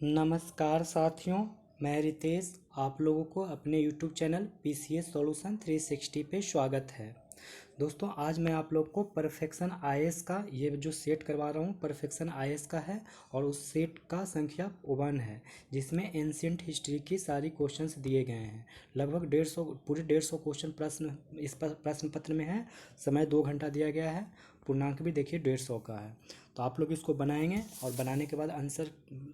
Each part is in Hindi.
नमस्कार साथियों, मैं रितेश आप लोगों को अपने YouTube चैनल PCS सॉल्यूशन 360 पे स्वागत है। दोस्तों, आज मैं आप लोग को परफेक्शन आईएएस का ये जो सेट करवा रहा हूँ परफेक्शन आईएएस का है और उस सेट का संख्या 1 है, जिसमें एंशियंट हिस्ट्री की सारी क्वेश्चंस दिए गए हैं। लगभग 150 पूरे 150 क्वेश्चन प्रश्न इस प्रश्न पत्र में है। समय 2 घंटा दिया गया है। पूर्णांक भी देखिए 150 का है। तो आप लोग इसको बनाएंगे और बनाने के बाद आंसर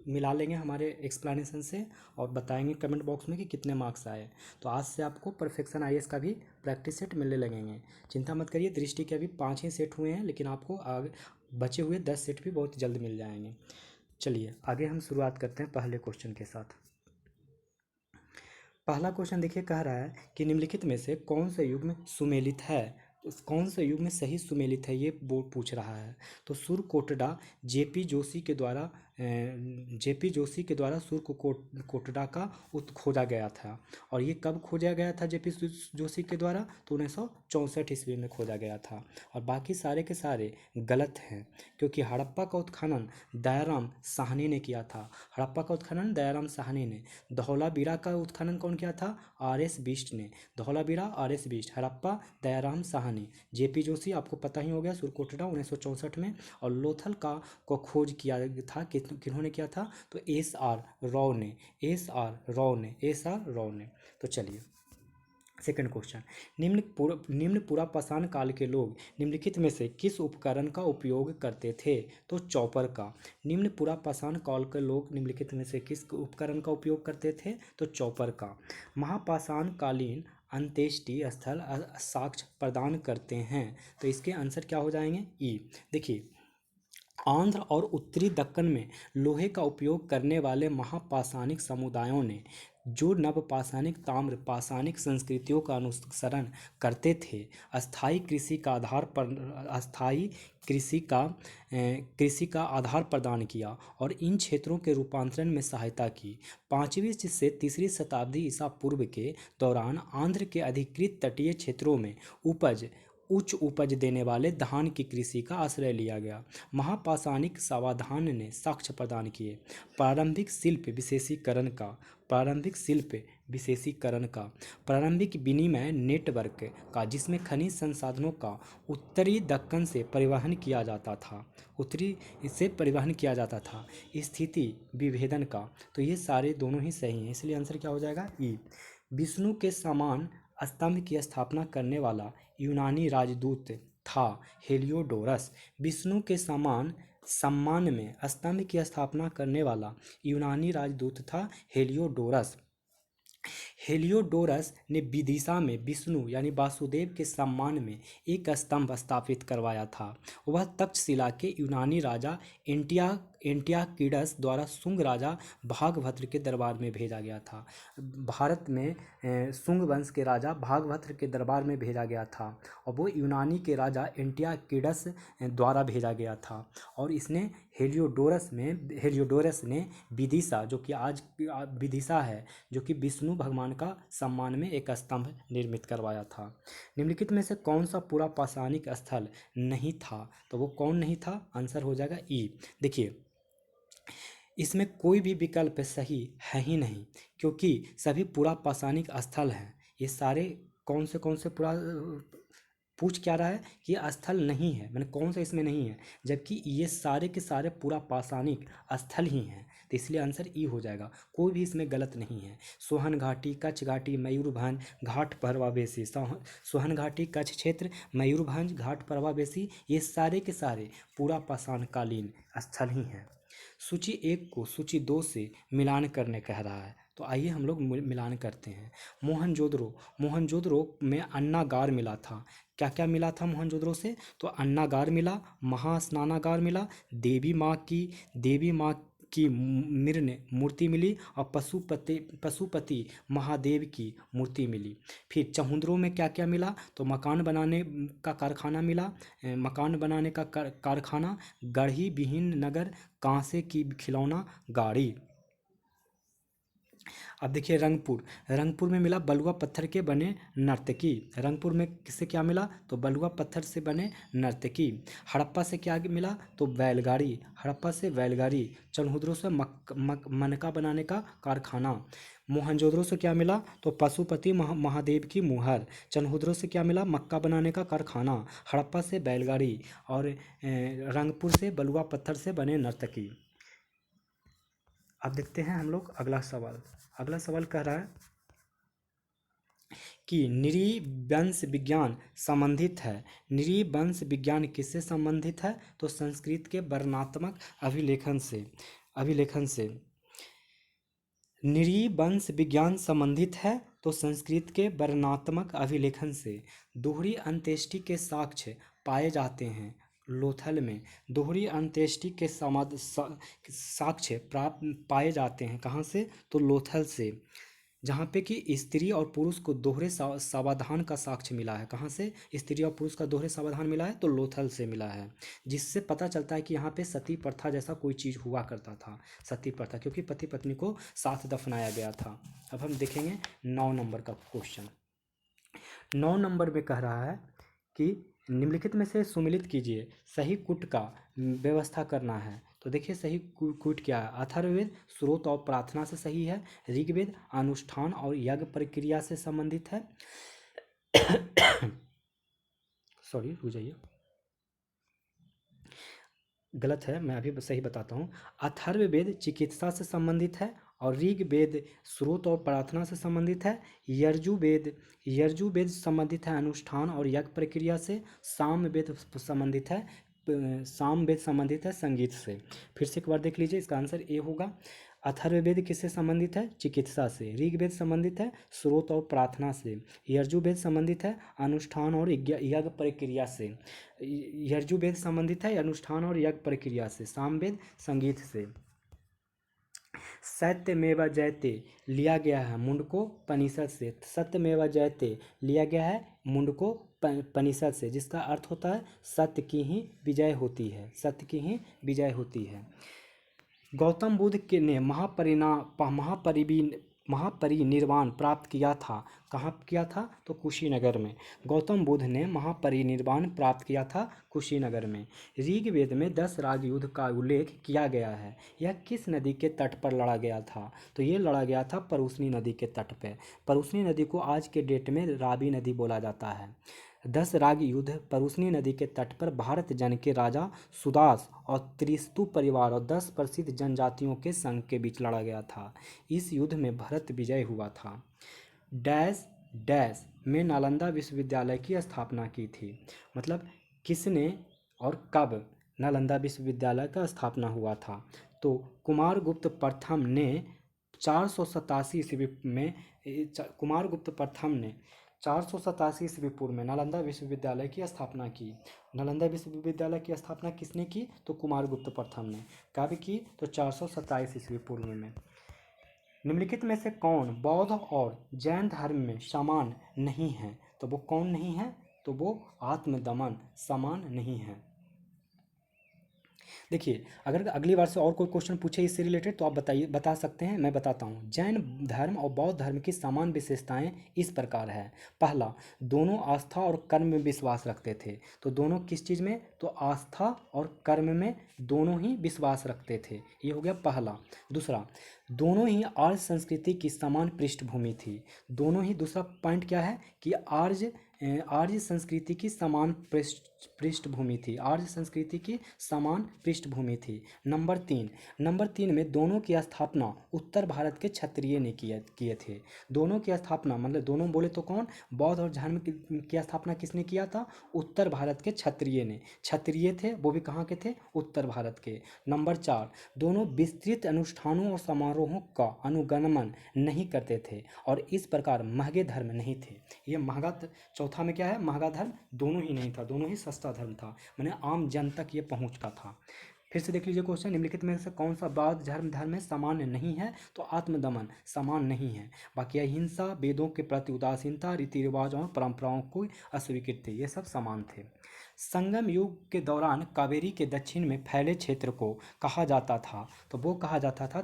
मिला लेंगे हमारे एक्सप्लेनेशन से और बताएंगे कमेंट बॉक्स में कि कितने मार्क्स आए। तो आज से आपको परफेक्शन आईएएस का भी प्रैक्टिस सेट मिलने लगेंगे। चिंता मत करिए, दृष्टि के अभी 5 ही सेट हुए हैं, लेकिन आपको आगे बचे हुए 10 सेट भी बहुत जल्द मिल जाएंगे। चलिए आगे हम शुरुआत करते हैं पहले क्वेश्चन के साथ। पहला क्वेश्चन देखिए, कह रहा है कि निम्नलिखित में से कौन सा युग्म सुमेलित है। तो कौन सा युग्म सही सुमेलित है ये बोर्ड पूछ रहा है। तो सुर कोटड़ा जेपी जोशी के द्वारा सुर कोटड़ा का खोजा गया था। और ये कब खोजा गया था जेपी जोशी के द्वारा? तो 1964 ईस्वी में खोजा गया था। और बाकी सारे के सारे गलत हैं, क्योंकि हड़प्पा का उत्खनन दयाराम साहनी ने किया था। हड़प्पा का उत्खनन दयाराम साहनी ने। धौलावीरा का उत्खनन कौन किया था? आर.एस. बिष्ट ने। धौलावीरा आर.एस. बिष्ट, हड़प्पा दयाराम साहनी। जेपी जोशी आपको पता ही हो गया, सुरकोटड़ा 1964 में। और लोथल को खोज किया था किन्होंने किया था? तो एस.आर. राव ने। तो चलिए सेकंड क्वेश्चन, निम्न पुरापाषाण काल के लोग निम्नलिखित में से किस उपकरण का उपयोग करते थे? तो चॉपर का। निम्न पुरापाषाण काल के लोग निम्नलिखित में से किस उपकरण का उपयोग करते थे? तो चॉपर का। महापाषाण कालीन अंत्येष्टि स्थल साक्ष्य प्रदान करते हैं। तो इसके आंसर क्या हो जाएंगे? ई। देखिए, आंध्र और उत्तरी दक्कन में लोहे का उपयोग करने वाले महापाषाणिक समुदायों ने जो नवपाषाणिक ताम्र पाषाणिक संस्कृतियों का अनुसरण करते थे, अस्थायी कृषि का आधार प्रदान किया और इन क्षेत्रों के रूपांतरण में सहायता की। 5वीं से 3री शताब्दी ईसा पूर्व के दौरान आंध्र के अधिकृत तटीय क्षेत्रों में उच्च उपज देने वाले धान की कृषि का आश्रय लिया गया। महापाषाणिक समाधान ने साक्ष्य प्रदान किए। प्रारंभिक विनिमय नेटवर्क का, जिसमें खनिज संसाधनों का उत्तरी दक्कन से परिवहन किया जाता था। स्थिति विभेदन का। तो ये सारे दोनों ही सही हैं, इसलिए आंसर क्या हो जाएगा? ई। विष्णु के समान स्तंभ की स्थापना करने वाला यूनानी राजदूत था हेलियोडोरस। विष्णु के सम्मान में स्तंभ की स्थापना करने वाला यूनानी राजदूत था हेलियोडोरस। हेलियोडोरस ने विदिशा में विष्णु यानी वासुदेव के सम्मान में एक स्तंभ स्थापित करवाया था। वह तक्षशिला के यूनानी राजा एंटियाकिडस द्वारा शुंग राजा भागभद्र के दरबार में भेजा गया था। भारत में शुंग वंश के राजा भागभद्र के दरबार में भेजा गया था और वो यूनानी के राजा एंटियाकिडस द्वारा भेजा गया था। और इसने हेलियोडोरस ने विदिशा, जो कि आज विदिशा है, जो कि विष्णु भगवान का सम्मान में एक स्तंभ निर्मित करवाया था। निम्नलिखित में से कौन सा पुरापाषाणिक स्थल नहीं था? तो वो कौन नहीं था? आंसर हो जाएगा ई। देखिए, इसमें कोई भी विकल्प सही है ही नहीं, क्योंकि सभी पुरापाषाणिक स्थल हैं। ये सारे कौन से पूछ क्या रहा है कि ये स्थल नहीं है, मैंने कौन सा इसमें नहीं है, जबकि ये सारे के सारे पाषाणिक स्थल ही हैं। तो इसलिए आंसर ई हो जाएगा, कोई भी इसमें गलत नहीं है। सोहन घाटी, कच्छ घाटी, मयूरभंज घाट परवा बेसी, सोहन घाटी, कच्छ क्षेत्र, मयूरभंज घाट परवा बेसी, ये सारे के सारे पुरापाषाणकालीन स्थल ही हैं। सूची 1 को सूची 2 से मिलान करने कह रहा है, तो आइए हम लोग मिलान करते हैं। मोहनजोदड़ो में अन्नागार मिला था। क्या क्या मिला था मोहनजोदड़ो से? तो अन्नागार मिला, महास्नानागार मिला, देवी माँ की मृण मूर्ति मिली और पशुपति महादेव की मूर्ति मिली। फिर चहुंदरों में क्या क्या मिला? तो मकान बनाने का कारखाना, गढ़ी विहीन नगर, कांसे की खिलौना गाड़ी। अब देखिए रंगपुर, रंगपुर में मिला बलुआ पत्थर के बने नर्तकी। रंगपुर में किससे क्या मिला? तो बलुआ पत्थर से बने नर्तकी। हड़प्पा से क्या मिला? तो बैलगाड़ी, हड़प्पा से बैलगाड़ी। चनहुद्रो से मनका बनाने का कारखाना। मोहनजोदड़ो से क्या मिला? तो पशुपति महादेव की मुहर। चनहुद्रो से क्या मिला? मक्का बनाने का कारखाना। हड़प्पा से बैलगाड़ी और रंगपुर से बलुआ पत्थर से बने नर्तकी। अब देखते हैं हम लोग अगला सवाल। अगला सवाल कह रहा है कि नृवंश विज्ञान संबंधित है। नृवंश विज्ञान किससे संबंधित है? तो संस्कृत के वर्णनात्मक अभिलेखन से। अभिलेखन से नृवंश विज्ञान संबंधित है तो संस्कृत के वर्णनात्मक अभिलेखन से। दोहरी अंत्येष्टि के साक्ष्य पाए जाते हैं लोथल में। दोहरी अंत्येष्टि के साक्ष्य प्राप्त पाए जाते हैं कहाँ से? तो लोथल से, जहाँ पे कि स्त्री और पुरुष को दोहरे सावधान का साक्ष्य मिला है। कहाँ से स्त्री और पुरुष का दोहरे सावधान मिला है? तो लोथल से मिला है, जिससे पता चलता है कि यहाँ पे सती प्रथा जैसा कोई चीज़ हुआ करता था। सती प्रथा, क्योंकि पति पत्नी को साथ दफनाया गया था। अब हम देखेंगे 9 नंबर का क्वेश्चन। 9 नंबर में कह रहा है कि निम्नलिखित में से सुमेलित कीजिए, सही कूट का व्यवस्था करना है। तो देखिए सही कूट क्या है? अथर्ववेद स्रोत और प्रार्थना से सही है। ऋग्वेद अनुष्ठान और यज्ञ प्रक्रिया से संबंधित है। सॉरी, रुक जाइए, गलत है, मैं अभी सही बताता हूँ। अथर्ववेद चिकित्सा से संबंधित है और ऋग्वेद स्रोत और प्रार्थना से संबंधित है। यजुर्वेद संबंधित है अनुष्ठान और यज्ञ प्रक्रिया से। सामवेद संबंधित है सामवेद संबंधित है संगीत से। फिर से एक बार देख लीजिए, इसका आंसर ए होगा। अथर्ववेद किससे संबंधित है? चिकित्सा से। ऋग्वेद संबंधित है स्रोत और प्रार्थना से। यजुर्वेद संबंधित है अनुष्ठान और यज्ञ प्रक्रिया से। यजुर्वेद संबंधित है अनुष्ठान और यज्ञ प्रक्रिया से। सामवेद संगीत से। सत्यमेव जयते लिया गया है मुंडको पनिषद से। सत्यमेव जयते लिया गया है मुंडको पनिषद से, जिसका अर्थ होता है सत्य की ही विजय होती है। सत्य की ही विजय होती है। गौतम बुद्ध के ने महापरिनिर्वाण प्राप्त किया था। कहाँ किया था? तो कुशीनगर में। गौतम बुद्ध ने महापरिनिर्वाण प्राप्त किया था कुशीनगर में। ऋग्वेद में 10 राग युद्ध का उल्लेख किया गया है। यह किस नदी के तट पर लड़ा गया था? तो ये लड़ा गया था परूसनी नदी के तट पर। परूसनी नदी को आज के डेट में रावी नदी बोला जाता है। 10 राग युद्ध परूसनी नदी के तट पर भारत जन के राजा सुदास और त्रिस्तु परिवार और 10 प्रसिद्ध जनजातियों के संघ के बीच लड़ा गया था। इस युद्ध में भरत विजय हुआ था। डैश डैश में नालंदा विश्वविद्यालय की स्थापना की थी। मतलब किसने और कब नालंदा विश्वविद्यालय का स्थापना हुआ था? तो कुमारगुप्त प्रथम ने 487 ईस्वी में कुमारगुप्त प्रथम ने 487 ईस्वी पूर्व में नालंदा विश्वविद्यालय की स्थापना की। नालंदा विश्वविद्यालय की स्थापना किसने की? तो कुमारगुप्त प्रथम ने। कब की? तो 427 ईस्वी पूर्व में। निम्नलिखित में से कौन बौद्ध और जैन धर्म में समान नहीं है? तो वो कौन नहीं है? तो वो आत्मदमन समान नहीं है। देखिए, अगर अगली बार से और कोई क्वेश्चन पूछे इससे रिलेटेड तो आप बताइए, बता सकते हैं, मैं बताता हूँ। जैन धर्म और बौद्ध धर्म की समान विशेषताएं इस प्रकार है। पहला, दोनों आस्था और कर्म में विश्वास रखते थे। तो दोनों किस चीज़ में? तो आस्था और कर्म में दोनों ही विश्वास रखते थे। ये हो गया पहला। दूसरा, दोनों ही आर्य संस्कृति की समान पृष्ठभूमि थी। दोनों ही, दूसरा पॉइंट क्या है कि आर्य संस्कृति की समान पृष्ठभूमि थी। आर्य संस्कृति की समान पृष्ठभूमि थी। नंबर 3 में दोनों की स्थापना उत्तर भारत के क्षत्रिय ने किए थे। दोनों की स्थापना मतलब दोनों बोले तो कौन? बौद्ध और धर्म की स्थापना किसने किया था? उत्तर भारत के क्षत्रिय ने। क्षत्रिय थे, वो भी कहाँ के थे? उत्तर भारत के। नंबर 4, दोनों विस्तृत अनुष्ठानों और समारोहों का अनुगमन नहीं करते थे और इस प्रकार महंगे धर्म नहीं थे। ये महंगा, चौथा में क्या है? महंगा धर्म दोनों ही नहीं था, दोनों ही सस्ता धर्म था, माने आम जन तक ये पहुंचता था। फिर से देख लीजिए क्वेश्चन, निम्नलिखित में से कौन सा बौद्ध धर्म में समान नहीं है? तो आत्मदमन समान नहीं है। बाकी अहिंसा, वेदों के प्रति उदासीनता, रीति रिवाज और परंपराओं को अस्वीकृत थे, ये सब समान थे। संगम युग के दौरान कावेरी के दक्षिण में फैले क्षेत्र को कहा जाता था। तो वो कहा जाता था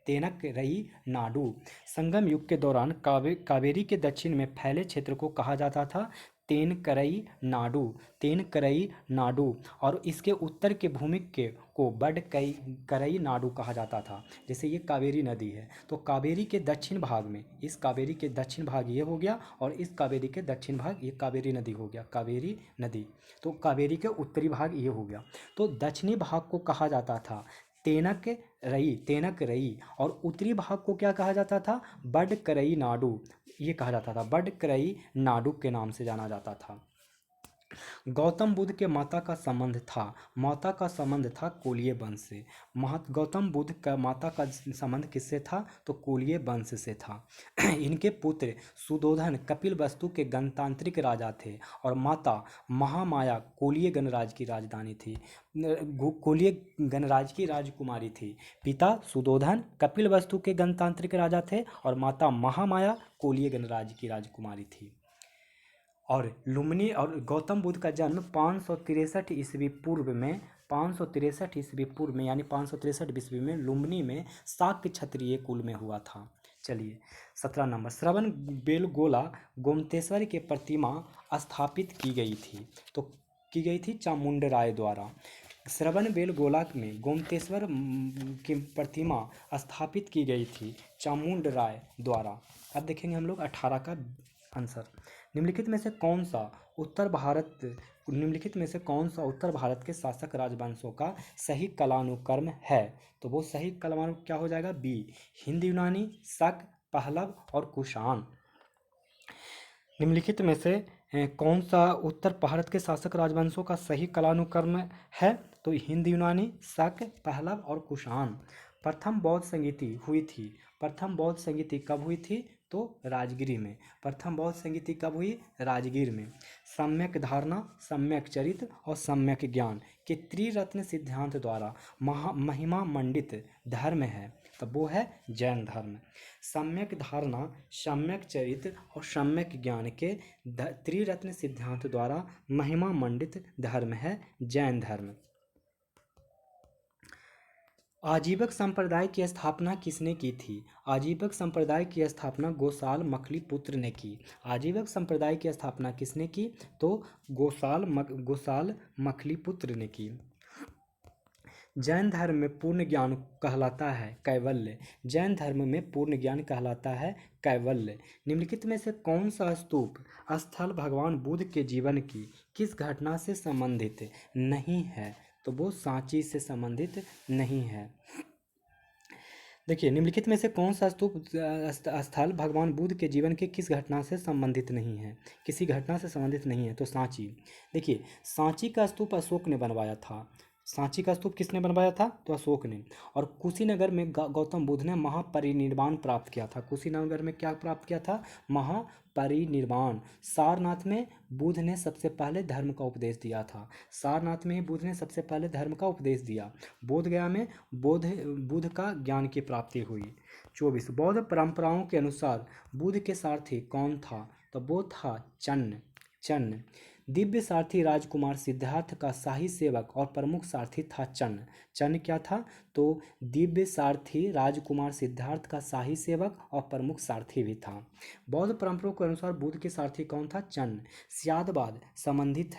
तेनकरई नाडु। संगम युग के दौरान कावेरी के दक्षिण में फैले क्षेत्र को कहा जाता था तेनकरई नाडु, तेनकरई नाडु, और इसके उत्तर के भूमि के को बडकई करई नाडु कहा जाता था। जैसे ये कावेरी नदी है तो कावेरी के दक्षिण भाग में, इस कावेरी के दक्षिण भाग ये हो गया और इस कावेरी के दक्षिण भाग ये कावेरी नदी हो गया, कावेरी नदी। तो कावेरी के उत्तरी भाग ये हो गया। तो दक्षिणी भाग को कहा जाता था तेनकरई, और उत्तरी भाग को क्या कहा जाता था, बडकरई नाडु, ये कहा जाता था, बडकरई नाडु के नाम से जाना जाता था। गौतम बुद्ध के माता का संबंध था कोलिय वंश से। गौतम बुद्ध का माता का संबंध किससे था, तो कोलिय वंश से था। इनके पुत्र सुदोधन कपिल वस्तु के गणतांत्रिक राजा थे और माता महामाया कोलिय गणराज की राजधानी थी, कोलिय गणराज की राजकुमारी थी। पिता सुदोधन कपिल वस्तु के गणतांत्रिक राजा थे और माता महामाया कोलिय गणराज की राजकुमारी थी। और लुम्बिनी और गौतम बुद्ध का जन्म 563 ईस्वी पूर्व में, 563 ईस्वी पूर्व में यानी 563 ईस्वी में लुम्बिनी में शाक्य क्षत्रिय कुल में हुआ था। चलिए 17 नंबर, श्रवण बेलगोला गोमतेश्वर की प्रतिमा स्थापित की गई थी, तो की गई थी चामुंडराय द्वारा। श्रवण बेलगोला में गोमतेश्वर की प्रतिमा स्थापित की गई थी चामुंडराय द्वारा। अब देखेंगे हम लोग 18 का आंसर। निम्नलिखित में से कौन सा उत्तर भारत के शासक राजवंशों का सही कालानुक्रम है, तो वो सही कालानुक्रम क्या हो जाएगा, बी, हिंद यूनानी, शक, पहलव और कुषाण। निम्नलिखित में से कौन सा उत्तर भारत के शासक राजवंशों का सही कालानुक्रम है, तो हिंद यूनानी, शक, पहलव और कुषाण। प्रथम बौद्ध संगीति हुई थी, प्रथम बौद्ध संगीति कब हुई थी, तो राजगिर में। प्रथम बौद्ध संगीति कब हुई, राजगिर में। सम्यक धारणा, सम्यक चरित्र और सम्यक ज्ञान के त्रिरत्न सिद्धांत द्वारा महिमा मंडित धर्म है, तब वो है जैन धर्म। सम्यक धारणा, सम्यक चरित्र और सम्यक ज्ञान के त्रिरत्न सिद्धांत द्वारा महिमा मंडित धर्म है जैन धर्म। आजीवक संप्रदाय की स्थापना किसने की थी, आजीवक संप्रदाय की स्थापना गोसाल मखलीपुत्र ने की। आजीवक संप्रदाय की स्थापना किसने की, तो गोसाल मखलीपुत्र ने की। जैन धर्म में पूर्ण ज्ञान कहलाता है कैवल्य, जैन धर्म में पूर्ण ज्ञान कहलाता है कैवल्य। निम्नलिखित में से कौन सा स्तूप स्थल भगवान बुद्ध के जीवन की किस घटना से संबंधित नहीं है, तो वो सांची से संबंधित नहीं है। देखिए निम्नलिखित में से कौन सा स्तूप स्थल भगवान बुद्ध के जीवन के किस घटना से संबंधित नहीं है, किसी घटना से संबंधित नहीं है, तो सांची। देखिए सांची का स्तूप अशोक ने बनवाया था, सांची का स्तूप किसने बनवाया था, तो अशोक ने। और कुशीनगर में गौतम बुद्ध ने महापरिनिर्वाण प्राप्त किया था, कुशीनगर में क्या प्राप्त किया था, महापरिनिर्वाण। सारनाथ में बुद्ध ने सबसे पहले धर्म का उपदेश दिया था, सारनाथ में बुद्ध ने सबसे पहले धर्म का उपदेश दिया। बोधगया में बुद्ध का ज्ञान की प्राप्ति हुई। 24 बौद्ध परंपराओं के अनुसार बुद्ध के सारथी कौन था, तो वो था चन्न। दिव्य सारथी राजकुमार सिद्धार्थ का शाही सेवक और प्रमुख सारथी था चन्न क्या था, तो दिव्य सारथी राजकुमार सिद्धार्थ का शाही सेवक और प्रमुख सारथी भी था। बौद्ध परंपराओं के अनुसार बुद्ध के सारथी कौन था, चन्न। स्यादवाद संबंधित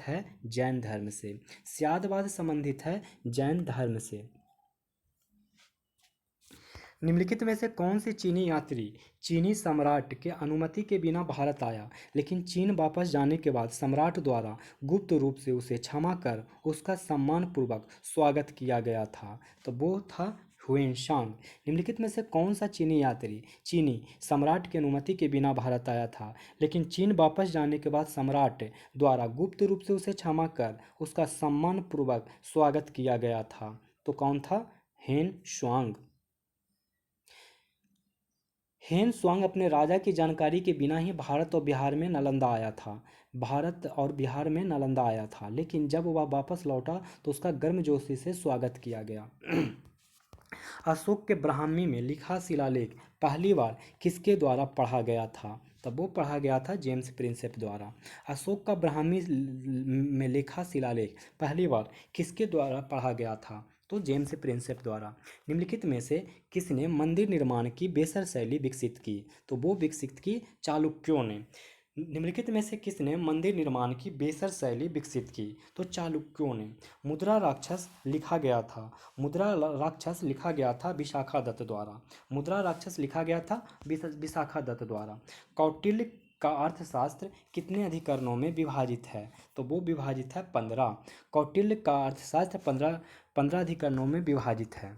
है जैन धर्म से, स्यादवाद संबंधित है जैन धर्म से। निम्नलिखित में से कौन सी चीनी यात्री चीनी सम्राट के अनुमति के बिना भारत आया, लेकिन चीन वापस जाने के बाद सम्राट द्वारा गुप्त रूप से उसे क्षमा कर उसका सम्मानपूर्वक स्वागत किया गया था, तो वो था हुएनसांग। निम्नलिखित में से कौन सा चीनी यात्री चीनी सम्राट की अनुमति के बिना भारत आया था, लेकिन चीन वापस जाने के बाद सम्राट द्वारा गुप्त रूप से उसे क्षमा कर उसका सम्मानपूर्वक स्वागत किया गया था, तो कौन था, हेन स्वांग अपने राजा की जानकारी के बिना ही भारत और बिहार में नालंदा आया था, लेकिन जब वह वापस लौटा तो उसका गर्मजोशी से स्वागत किया गया। अशोक के ब्राह्मी में लिखा शिलालेख पहली बार किसके द्वारा पढ़ा गया था, तब वो पढ़ा गया था जेम्स प्रिंसेप द्वारा। अशोक का ब्राह्मी में लिखा शिलालेख पहली बार किसके द्वारा पढ़ा गया था, तो तो जेम्स प्रिंसेप द्वारा। निम्नलिखित में से किसने मंदिर निर्माण की बेसर शैली विकसित की? तो वो विकसित की चालुक्यों ने। निम्नलिखित में से किसने मंदिर निर्माण की बेसर शैली विकसित की? तो चालुक्यों ने। मुद्रा राक्षस लिखा गया था राक्षस लिखा गया था विशाखा दत्त द्वारा। मुद्रा राक्षस लिखा गया था विशाखा दत्त द्वारा। कौटिल्य का अर्थशास्त्र कितने अधिकरणों में विभाजित है? तो वो विभाजित है 15। कौटिल्य का अर्थशास्त्र 15 अधिकरणों में विभाजित है।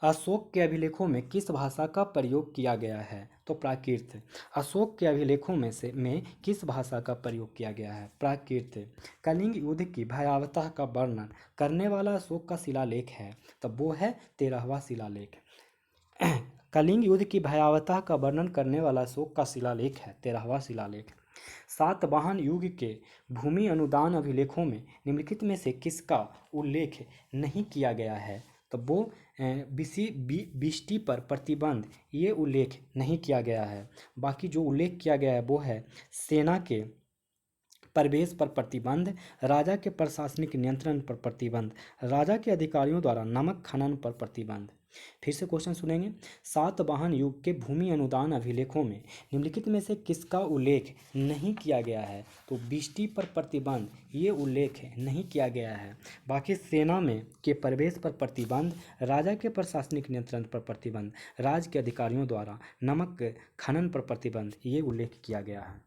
अशोक के अभिलेखों में किस भाषा का प्रयोग किया गया है? तो प्राकृत। अशोक के अभिलेखों में किस भाषा का प्रयोग किया गया है? प्राकृत। कलिंग युद्ध की भयावहता का वर्णन करने वाला अशोक का शिलालेख है? तो वो है 13वां शिलालेख। कलिंग युद्ध की भयावहता का वर्णन करने वाला अशोक का शिलालेख है 13वां शिलालेख। सातवाहन युग के भूमि अनुदान अभिलेखों में निम्नलिखित में से किसका उल्लेख नहीं किया गया है? तो वो बिष्टी पर प्रतिबंध, ये उल्लेख नहीं किया गया है। बाकी जो उल्लेख किया गया है वो है सेना के प्रवेश पर प्रतिबंध, राजा के प्रशासनिक नियंत्रण पर प्रतिबंध, राजा के अधिकारियों द्वारा नमक खनन पर प्रतिबंध। फिर से क्वेश्चन सुनेंगे। सातवाहन युग के भूमि अनुदान अभिलेखों में निम्नलिखित में से किसका उल्लेख नहीं किया गया है? तो बिष्टी पर प्रतिबंध, ये उल्लेख नहीं किया गया है। बाकी सेना में के प्रवेश पर प्रतिबंध, राजा के प्रशासनिक नियंत्रण पर प्रतिबंध, राज के अधिकारियों द्वारा नमक खनन पर प्रतिबंध, ये उल्लेख किया गया है।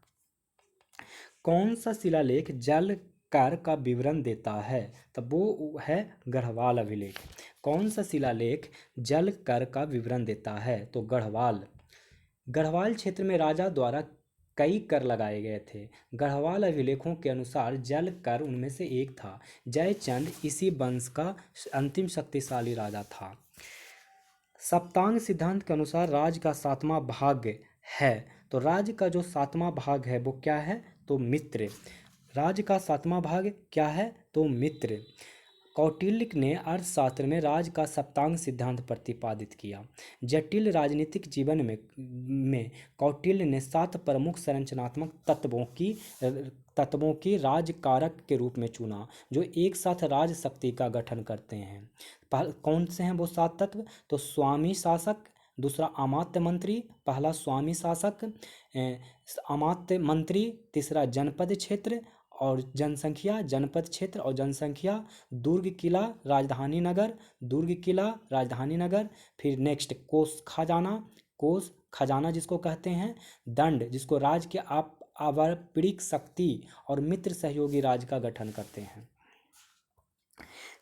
कौन सा शिलालेख जल कर का विवरण देता है? तब वो है गढ़वाल अभिलेख। कौन सा शिलालेख जल कर का विवरण देता है? तो गढ़वाल। गढ़वाल क्षेत्र में राजा द्वारा कई कर लगाए गए थे। गढ़वाल अभिलेखों के अनुसार जल कर उनमें से एक था। जयचंद इसी वंश का अंतिम शक्तिशाली राजा था। सप्तांग सिद्धांत के अनुसार राज का 7वां भाग है। तो राज का जो 7वां भाग है वो क्या है? तो मित्र। राज का 7वां भाग क्या है? तो मित्र। कौटिल्य ने अर्थशास्त्र में राज का सप्तांग सिद्धांत प्रतिपादित किया। जटिल राजनीतिक जीवन में कौटिल्य ने 7 प्रमुख संरचनात्मक तत्वों की राजकारक के रूप में चुना, जो एक साथ राज शक्ति का गठन करते हैं। कौन से हैं वो 7 तत्व? तो स्वामी शासक, दूसरा अमात्य मंत्री, पहला स्वामी शासक, अमात्य मंत्री, तीसरा जनपद क्षेत्र और जनसंख्या, जनपद क्षेत्र और जनसंख्या, दुर्ग किला राजधानी नगर, दुर्ग किला राजधानी नगर। फिर नेक्स्ट कोष खजाना जिसको कहते हैं, दंड जिसको राज के आवरणिक शक्ति और मित्र सहयोगी राज का गठन करते हैं।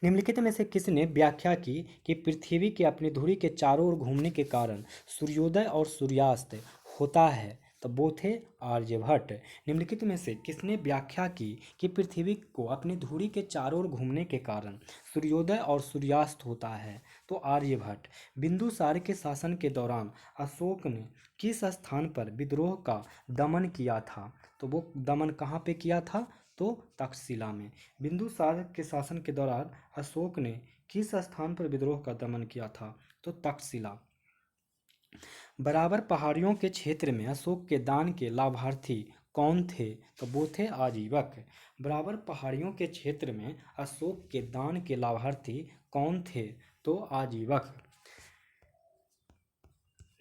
निम्नलिखित में से किसने व्याख्या की कि पृथ्वी के अपनी धुरी के चारों ओर घूमने के कारण सूर्योदय और सूर्यास्त होता है? तो वो थे आर्यभट्ट। निम्नलिखित में से किसने व्याख्या की कि पृथ्वी को अपनी धुरी के चारों ओर घूमने के कारण सूर्योदय और सूर्यास्त होता है? तो आर्यभट्ट। बिंदुसार के शासन के दौरान अशोक ने किस स्थान पर विद्रोह का दमन किया था? तो वो दमन कहाँ पे किया था? तो तक्षशिला में। बिंदुसार के शासन के दौरान अशोक ने किस स्थान पर विद्रोह का दमन किया था? तो तक्षशिला। बराबर पहाड़ियों के क्षेत्र में अशोक के दान के लाभार्थी कौन थे? तो वो थे आजीवक। बराबर पहाड़ियों के क्षेत्र में अशोक के दान के लाभार्थी कौन थे? तो आजीवक।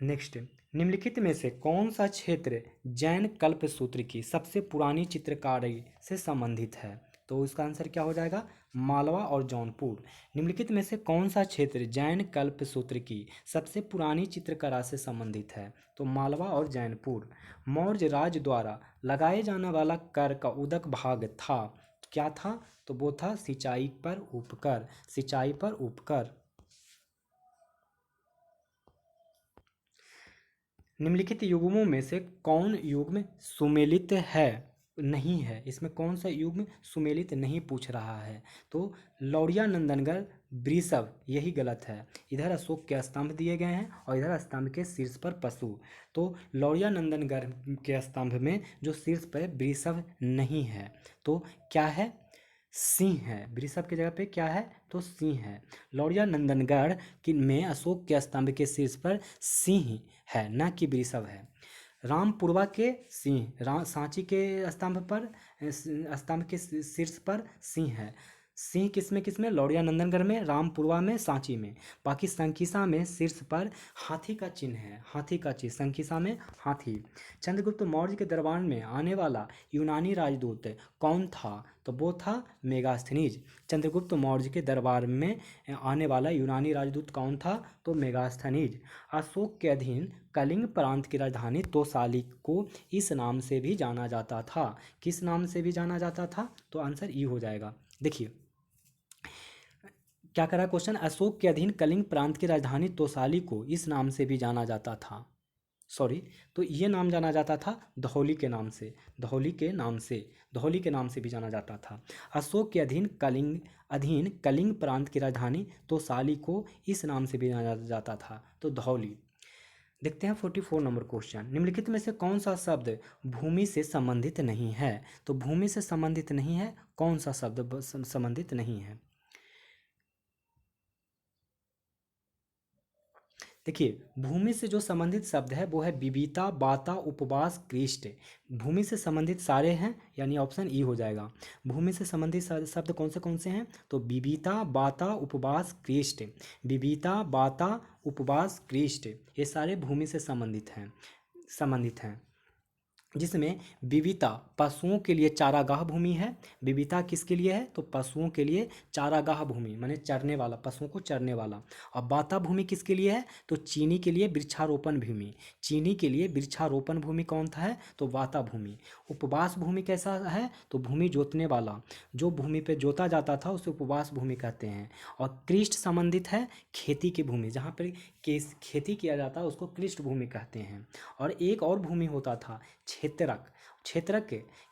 नेक्स्ट, निम्नलिखित में से कौन सा क्षेत्र जैन कल्पसूत्र की सबसे पुरानी चित्रकारी से संबंधित है? तो इसका आंसर क्या हो जाएगा? मालवा और जौनपुर। निम्नलिखित में से कौन सा क्षेत्र जैन कल्पसूत्र की सबसे पुरानी चित्रकला से संबंधित है? तो मालवा और जौनपुर। मौर्य राज द्वारा लगाए जाने वाला कर का उदक भाग था, क्या था? तो वो था सिंचाई पर उपकर। सिंचाई पर उपकर। निम्नलिखित युग्मों में से कौन युग्म सुमेलित है नहीं है? इसमें कौन सा युग्म सुमेलित नहीं पूछ रहा है? तो लौरिया नंदनगढ़ वृषभ, यही गलत है। इधर अशोक के स्तंभ दिए गए हैं और इधर स्तंभ के शीर्ष पर पशु। तो लौरिया नंदनगढ़ के स्तंभ में जो शीर्ष पर वृषभ नहीं है, तो क्या है? सिंह है। वृषभ की जगह पे क्या है? तो सिंह है। लौरिया नंदनगढ़ की में अशोक के स्तंभ के शीर्ष पर सिंह है, न कि वृषभ है। रामपुरवा के सिंह, सांची के स्तंभ के शीर्ष पर सिंह है। सिंह किसमें लौड़िया नंदनगढ़ में, रामपुरवा में, सांची में। बाकी संकिसा में शीर्ष पर हाथी का चिन्ह है, हाथी का चिन्ह, संकिसा में हाथी। चंद्रगुप्त मौर्य के दरबार में आने वाला यूनानी राजदूत कौन था? तो वो था मेगास्थनीज। चंद्रगुप्त मौर्य के दरबार में आने वाला यूनानी राजदूत कौन था? तो मेगास्थनीज। अशोक के अधीन कलिंग प्रांत की राजधानी तोसाली को इस नाम से भी जाना जाता था। किस नाम से भी जाना जाता था? तो आंसर ई हो जाएगा। देखिए क्या करा क्वेश्चन, अशोक के अधीन कलिंग प्रांत की राजधानी तोसाली को इस नाम से भी जाना जाता था, सॉरी, तो ये नाम जाना जाता था धौली के नाम से, धौली के नाम से, धौली के नाम से भी जाना जाता था। अशोक के अधीन कलिंग प्रांत की राजधानी तोसाली को इस नाम से भी जाना जाता था, तो धौली। देखते हैं 44 नंबर क्वेश्चन, निम्नलिखित में से कौन सा शब्द भूमि से संबंधित नहीं है? तो भूमि से संबंधित नहीं है, कौन सा शब्द संबंधित नहीं है? देखिए भूमि से जो संबंधित शब्द है वो है बिबिता, बाता, उपवास, कृष्ट। भूमि से संबंधित सारे हैं, यानी ऑप्शन ई हो जाएगा। भूमि से संबंधित शब्द कौन से हैं? तो बिबिता, बाता, उपवास, कृष्ट। बिबिता, बाता, उपवास, कृष्ट, ये सारे भूमि से संबंधित हैं। जिसमें विविता पशुओं के लिए चारागाह भूमि है। विविता किसके लिए है? तो पशुओं के लिए चारागाह भूमि, माने चरने वाला, पशुओं को चरने वाला। और बाता भूमि किसके लिए है? तो चीनी के लिए वृक्षारोपण भूमि, चीनी के लिए वृक्षारोपण भूमि कौन था है? तो वाता भूमि। उपवास भूमि कैसा है? तो भूमि जोतने वाला, जो भूमि पे जोता जाता था उसे उपवास भूमि कहते हैं। और कृष्ट संबंधित है खेती की भूमि, जहाँ पर खेती किया जाता है उसको कृष्ट भूमि कहते हैं। और एक और भूमि होता था क्षेत्रक। क्षेत्रक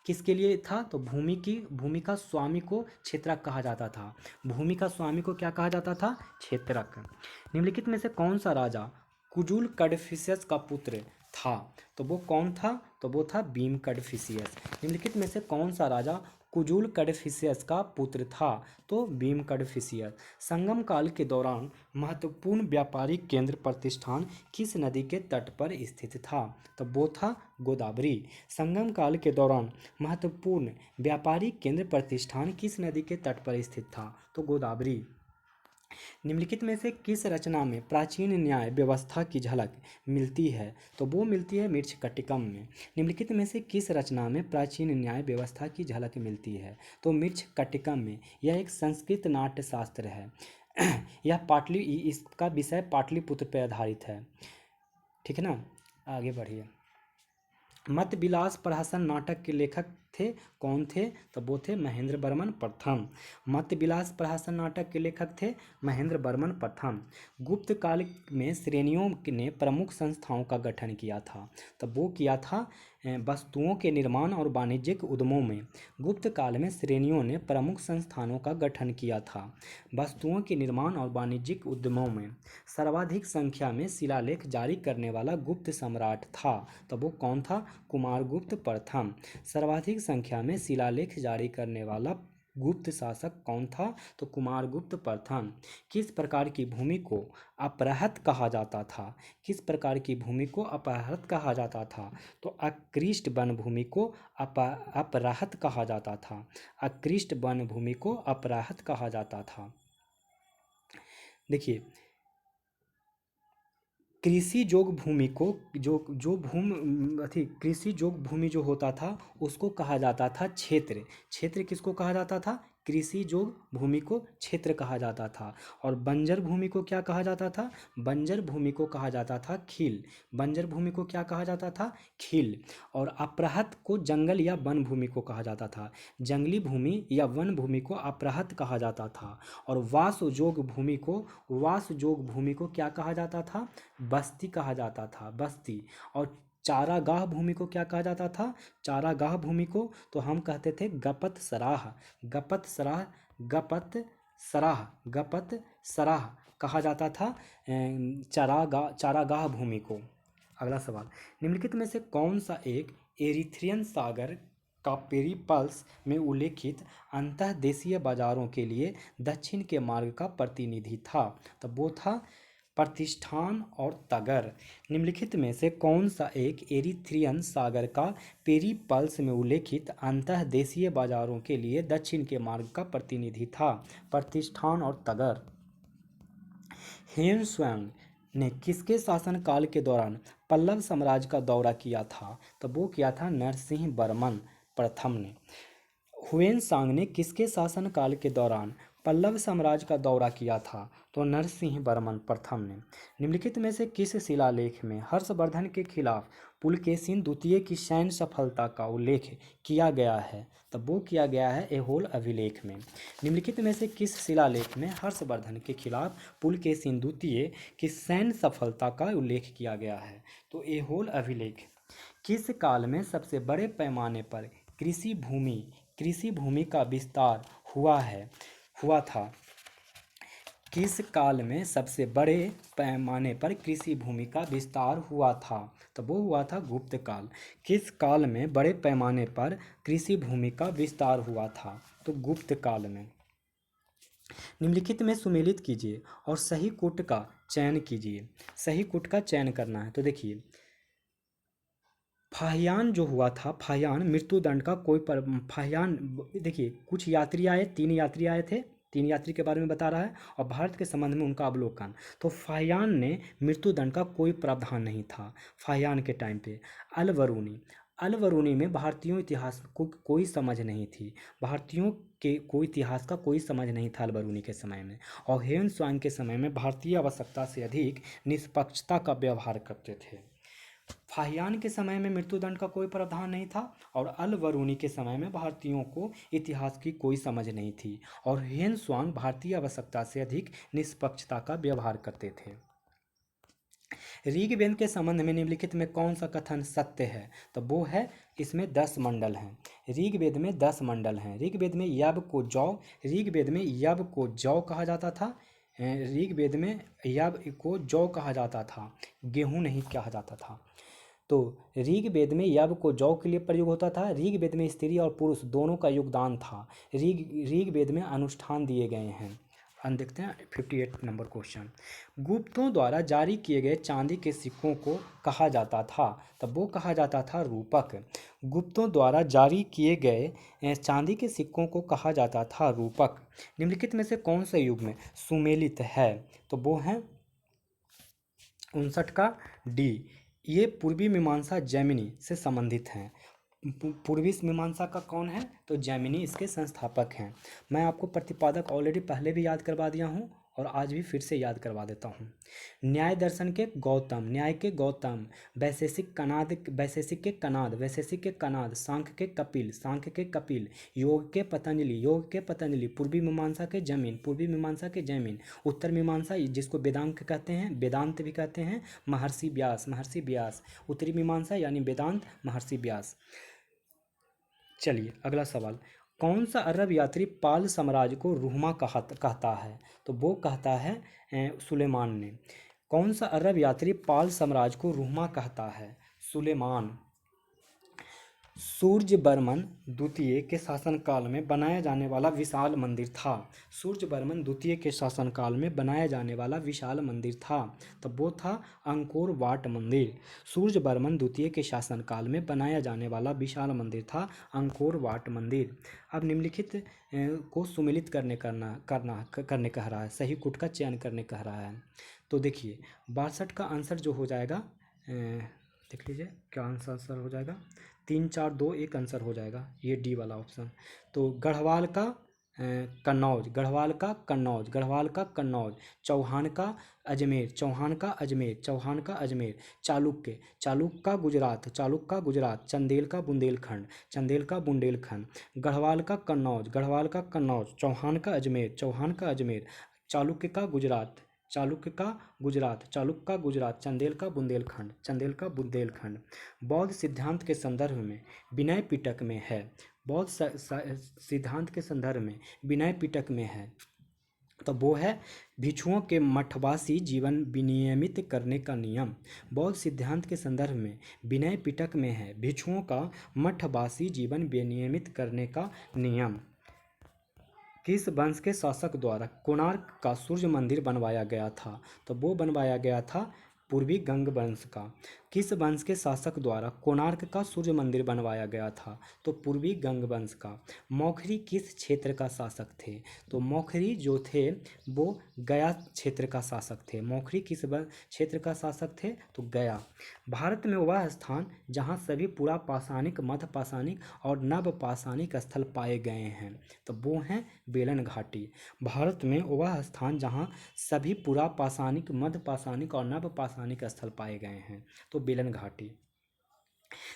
किसके लिए था? तो भूमि का स्वामी को क्षेत्रक कहा जाता था। भूमि का स्वामी को क्या कहा जाता था? क्षेत्रक। निम्नलिखित में से कौन सा राजा कुजुल कड़फिसियस का पुत्र था? तो वो कौन था? तो वो था भीम कड़फिसियस। निम्नलिखित में से कौन सा राजा कुजुल कड़फिसियस का पुत्र था? तो भीम कड़फिसियस। संगम काल के दौरान महत्वपूर्ण व्यापारिक केंद्र प्रतिष्ठान किस नदी के तट पर स्थित था? तो वो था गोदावरी। संगम काल के दौरान महत्वपूर्ण व्यापारिक केंद्र प्रतिष्ठान किस नदी के तट पर स्थित था? तो गोदावरी। निम्नलिखित में से किस रचना में प्राचीन न्याय व्यवस्था की झलक मिलती है? तो वो मिलती है मृच्छकटिकम में। निम्नलिखित में से किस रचना में प्राचीन न्याय व्यवस्था की झलक मिलती है? तो मृच्छकटिकम में। यह एक संस्कृत नाट्य शास्त्र है। इसका विषय पाटलिपुत्र पर आधारित है, ठीक है ना। आगे बढ़िए। मत विलास प्रहसन नाटक के लेखक थे, कौन थे? तो वो थे महेंद्र वर्मन प्रथम। मत विलास प्रहसन नाटक के लेखक थे महेंद्र वर्मन प्रथम। गुप्त काल में श्रेणियों ने प्रमुख संस्थाओं का गठन किया था, तब वो किया था वस्तुओं के निर्माण और वाणिज्यिक उद्यमों में। गुप्त काल में श्रेणियों ने प्रमुख संस्थानों का गठन किया था वस्तुओं के निर्माण और वाणिज्यिक उद्यमों में। सर्वाधिक संख्या में शिलालेख जारी करने वाला गुप्त सम्राट था, तब वो कौन था? कुमारगुप्त प्रथम। सर्वाधिक संख्या में शिलालेख जारी करने वाला गुप्त शासक कौन था? तो कुमारगुप्त प्रथम। किस प्रकार की भूमि को अपरहत कहा जाता था? किस प्रकार की भूमि को अपरहत कहा जाता था? तो अकृष्ट वन भूमि को अपरहत कहा जाता था। अकृष्ट वन भूमि को अपरहत कहा जाता था। देखिए कृषि जोग भूमि को कृषि जोग भूमि जो होता था उसको कहा जाता था क्षेत्र। क्षेत्र किसको कहा जाता था? कृषि जोग भूमि को क्षेत्र कहा जाता था। और बंजर भूमि को क्या कहा जाता था? बंजर भूमि को कहा जाता था खील। बंजर भूमि को क्या कहा जाता था? खील। और अपरहत को जंगल या वन भूमि को कहा जाता था। जंगली भूमि या वन भूमि को अपरहत कहा जाता था। और वासयोग्य भूमि को क्या कहा जाता था? बस्ती कहा जाता था, बस्ती। और चारागाह भूमि को क्या कहा जाता था? चारागाह भूमि को तो हम कहते थे गपत सराह। गपत सराह, गपत सराह कहा जाता था चारागाह भूमि को। अगला सवाल, निम्नलिखित में से कौन सा एक एरिथ्रियन सागर का पेरिप्लस में उल्लेखित अंतर्देशीय बाजारों के लिए दक्षिण के मार्ग का प्रतिनिधि था? तब वो था प्रतिष्ठान और तगर। निम्नलिखित में से कौन सा एक एरीथ्रियन सागर का पेरिप्लस में उल्लेखित अंतर्देशीय बाजारों के लिए दक्षिण के मार्ग का प्रतिनिधि था? प्रतिष्ठान और तगर। हेन त्सुआंग ने किसके शासनकाल के दौरान पल्लव साम्राज्य का दौरा किया था? तो वो किया था नरसिंह वर्मन प्रथम ने। हुएन ने किसके शासनकाल के दौरान पल्लव साम्राज्य का दौरा किया था? तो नरसिंह वर्मन प्रथम ने। निम्नलिखित में से किस शिलालेख में हर्षवर्धन के खिलाफ पुलकेशिन द्वितीय की सैन्य सफलता का उल्लेख किया गया है? तो वो किया गया है ऐहोल अभिलेख में। निम्नलिखित में से किस शिलालेख में हर्षवर्धन के खिलाफ पुलकेशिन द्वितीय की सैन्य सफलता का उल्लेख किया गया है? तो ऐहोल अभिलेख। किस काल में सबसे बड़े पैमाने पर कृषि भूमि का विस्तार हुआ था? किस काल में सबसे बड़े पैमाने पर कृषि भूमि का विस्तार हुआ था? तो वो हुआ था गुप्त काल। किस काल में बड़े पैमाने पर कृषि भूमि का विस्तार हुआ था? तो गुप्त काल में। निम्नलिखित में सुमेलित कीजिए और सही कूट का चयन कीजिए। सही कूट का चयन करना है। तो देखिए, फाहियान जो हुआ था, फाहियान मृत्युदंड का फाहियान, देखिए कुछ यात्री आए, 3 यात्री आए थे, 3 यात्री के बारे में बता रहा है और भारत के संबंध में उनका अवलोकन। तो फाहियान ने मृत्युदंड का कोई प्रावधान नहीं था फाहियान के टाइम पे। अल बरूनी में भारतीयों इतिहास को कोई समझ नहीं थी, भारतीयों के कोई इतिहास का कोई समझ नहीं था अल बरूनी के समय में। और हेन त्सुआंग के समय में भारतीय आवश्यकता से अधिक निष्पक्षता का व्यवहार करते थे। फाहियान के समय में मृत्युदंड का कोई प्रावधान नहीं था और अल बरूनी के समय में भारतीयों को इतिहास की कोई समझ नहीं थी और हेन त्सुआंग भारतीय आवश्यकता से अधिक निष्पक्षता का व्यवहार करते थे। ऋग्वेद के संबंध में निम्नलिखित में कौन सा कथन सत्य है? तो वो है, इसमें 10 मंडल हैं। ऋग्वेद में 10 मंडल हैं। ऋग्वेद में यब को जौ कहा जाता था। ऋग्वेद में यब को जौ कहा जाता था, गेहूं नहीं कहा जाता था। तो ऋग्वेद में यब को जौ के लिए प्रयोग होता था। ऋग्वेद में स्त्री और पुरुष दोनों का योगदान था। ऋग्वेद में अनुष्ठान दिए गए हैं। हम देखते हैं 58 नंबर क्वेश्चन। गुप्तों द्वारा जारी किए गए चांदी के सिक्कों को कहा जाता था? तब वो कहा जाता था रूपक। गुप्तों द्वारा जारी किए गए चांदी के सिक्कों को कहा जाता था रूपक। निम्नलिखित में से कौन से युग में सुमेलित है? तो वो है 59 का डी। ये पूर्वी मीमांसा जैमिनी से संबंधित हैं। पूर्वी मीमांसा का कौन है? तो जैमिनी इसके संस्थापक हैं। मैं आपको प्रतिपादक ऑलरेडी पहले भी याद करवा दिया हूँ और आज भी फिर से याद करवा देता हूँ। न्याय दर्शन के गौतम, न्याय के गौतम, वैशेषिक के कनाद, सांख्य के कपिल, योग के पतंजलि, पूर्वी मीमांसा के जैमिन, उत्तर मीमांसा जिसको वेदांत कहते हैं, वेदांत भी कहते हैं, महर्षि व्यास, उत्तरी मीमांसा यानी वेदांत, महर्षि व्यास। चलिए अगला सवाल। कौन सा अरब यात्री पाल साम्राज्य को रूमा कहता है? तो वो कहता है सुलेमान ने। कौन सा अरब यात्री पाल साम्राज्य को रूमा कहता है? सुलेमान। सूर्यवर्मन द्वितीय के शासनकाल में बनाया जाने वाला विशाल मंदिर था। सूर्यवर्मन द्वितीय के शासनकाल में बनाया जाने वाला विशाल मंदिर था, तब वो था अंकोर वाट मंदिर। सूर्यवर्मन द्वितीय के शासनकाल में बनाया जाने वाला विशाल मंदिर था अंकोर वाट मंदिर। अब निम्नलिखित को सुमेलित करने कह रहा है, सही कूट का चयन करने कह रहा है। तो देखिए 62 का आंसर जो हो जाएगा, देख लीजिए क्या आंसर हो जाएगा। 3 4 2 1 आंसर हो जाएगा, ये डी वाला ऑप्शन। तो गढ़वाल का कन्नौज, चौहान का अजमेर, चालुक का गुजरात, चंदेल का बुंदेलखंड, गढ़वाल का कन्नौज, चौहान का अजमेर, चालुक्य का गुजरात, चंदेल का बुंदेलखंड। बौद्ध सिद्धांत के संदर्भ में विनय पिटक में है। बौद्ध सिद्धांत के संदर्भ में विनय पिटक में है, तो वो है भिक्षुओं के मठवासी जीवन विनियमित करने का नियम। बौद्ध सिद्धांत के संदर्भ में विनय पिटक में है भिक्षुओं का मठवासी जीवन विनियमित करने का नियम। किस वंश के शासक द्वारा कोणार्क का सूर्य मंदिर बनवाया गया था? तो वो बनवाया गया था पूर्वी गंग वंश का। किस वंश के शासक द्वारा कोणार्क का सूर्य मंदिर बनवाया गया था? तो पूर्वी गंग वंश का। मौखरी किस क्षेत्र का शासक थे? तो मौखरी जो थे वो गया क्षेत्र का शासक थे। मौखरी किस क्षेत्र का शासक थे? तो गया। भारत में वह स्थान जहाँ सभी पुरा पाषाणिक, मध्य पाषाणिक और नव पाषाणिक स्थल पाए गए हैं, तो वो हैं बेलन घाटी। भारत में वह स्थान जहाँ सभी पुरा पाषाणिक, मध्य पाषाणिक और नव पाषाणिक स्थल पाए गए हैं, तो बेलन घाटी।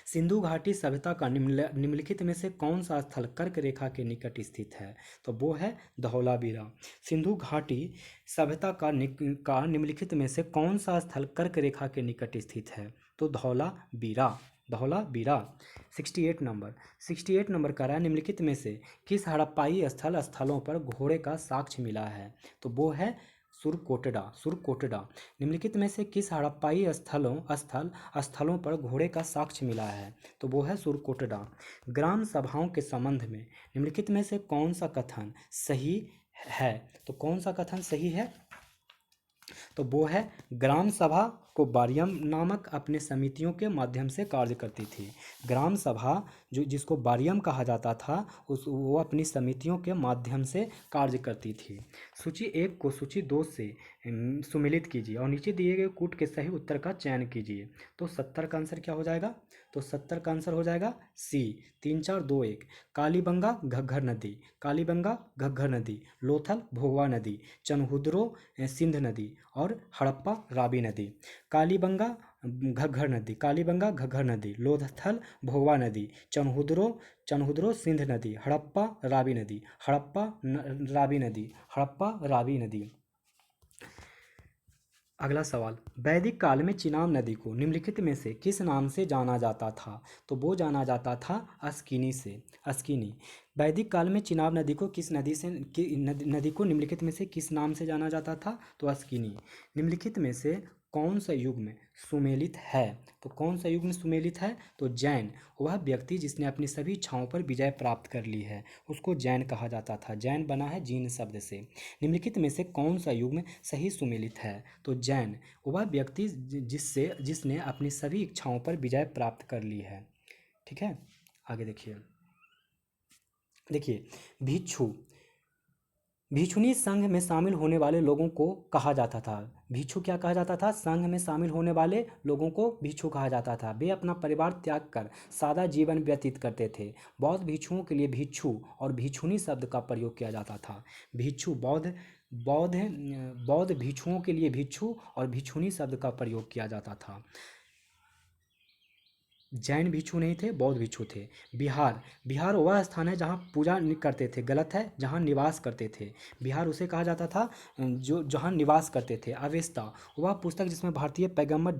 सिंधु घाटी सभ्यता का निम्नलिखित में से कौन सा स्थल कर्क रेखा के निकट स्थित है? तो वो है धौलावीरा। सिंधु घाटी सभ्यता का निम्नलिखित में से कौन सा स्थल कर्क रेखा के निकट स्थित है? तो धौलावीरा। धौलावीरा। 68 नंबर कह रहा है, निम्नलिखित में से किस हड़प्पाई स्थलों पर घोड़े का साक्ष्य मिला है? तो वो है सुरकोटडा। सुरकोटडा। निम्नलिखित में से किस हड़प्पाई स्थलों पर घोड़े का साक्ष्य मिला है? तो वो है सुरकोटडा। ग्राम सभाओं के संबंध में निम्नलिखित में से कौन सा कथन सही है? तो कौन सा कथन सही है? तो वो है ग्राम सभा को बारियम नामक अपने समितियों के माध्यम से कार्य करती थी। ग्राम सभा जो जिसको बारियम कहा जाता था, वो अपनी समितियों के माध्यम से कार्य करती थी। सूची 1 को सूची 2 से सुमेलित कीजिए और नीचे दिए गए कूट के सही उत्तर का चयन कीजिए। तो 70 का आंसर क्या हो जाएगा? तो 70 का आंसर हो जाएगा सी, 3 4 2 1। कालीबंगा घग्गर नदी, कालीबंगा घग्गर नदी, लोथल भोगवा नदी, चनहुद्रो सिंध नदी और हड़प्पा रावी नदी। कालीबंगा घग्गर नदी, कालीबंगा घग्गर नदी, लोथल भोगवा नदी, चनहुद्रो सिंध नदी, हड़प्पा रावी नदी, रावी नदी, हड़प्पा रावी नदी। अगला सवाल, वैदिक काल में चिनाब नदी को निम्नलिखित में से किस नाम से जाना जाता था? तो वो जाना जाता था अस्किनी से। अस्किनी। वैदिक काल में चिनाब नदी को किस नदी से नदी को निम्नलिखित में से किस नाम से जाना जाता था? तो अस्किनी। निम्नलिखित में से कौन सा युग में सुमेलित है? तो कौन सा युग में सुमेलित है? तो जैन। वह व्यक्ति जिसने अपनी सभी इच्छाओं पर विजय प्राप्त कर ली है, उसको जैन कहा जाता था। जैन बना है जीन शब्द से। निम्नलिखित में से कौन सा युग में सही सुमेलित है? तो जैन। वह व्यक्ति जिसने अपनी सभी इच्छाओं पर विजय प्राप्त कर ली है। ठीक है, आगे देखिए। भिक्षु। भिक्षुनी संघ में शामिल होने वाले लोगों को कहा जाता था। भिक्षु क्या कहा जाता था? संघ में शामिल होने वाले लोगों को भिक्षु कहा जाता था। वे अपना परिवार त्याग कर सादा जीवन व्यतीत करते थे। बौद्ध भिक्षुओं के लिए भिक्षु और भिक्षुनी शब्द का प्रयोग किया जाता था। भिक्षु बौद्ध बौद्ध बौद्ध भिक्षुओं के लिए भिक्षु और भिक्षुनी शब्द का प्रयोग किया जाता था। जैन भिक्षु नहीं थे, बौद्ध भिक्षु थे। बिहार। बिहार वह स्थान है जहाँ पूजा करते थे, गलत है, जहाँ निवास करते थे। बिहार उसे कहा जाता था जो जहाँ निवास करते थे। अवेस्ता वह पुस्तक जिसमें भारतीय पैगंबर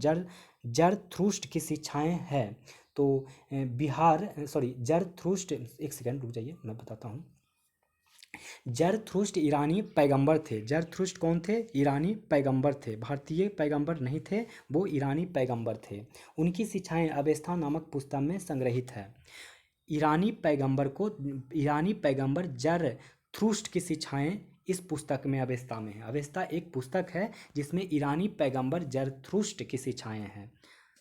जरथुष्ट्र की शिक्षाएं हैं। तो जरथुष्ट्र, एक सेकंड रुक जाइए, मैं बताता हूँ। जरथुष्ट्र ईरानी पैगंबर थे। जरथुष्ट्र कौन थे? ईरानी पैगंबर थे, भारतीय पैगंबर नहीं थे, वो ईरानी पैगंबर थे। उनकी शिक्षाएं अवेस्ता नामक पुस्तक में संग्रहित है। ईरानी पैगंबर जरथुष्ट्र की शिक्षाएं इस पुस्तक में अवेस्ता में है। अवेस्ता एक पुस्तक है जिसमें ईरानी पैगंबर जरथुष्ट्र की शिक्षाएं हैं।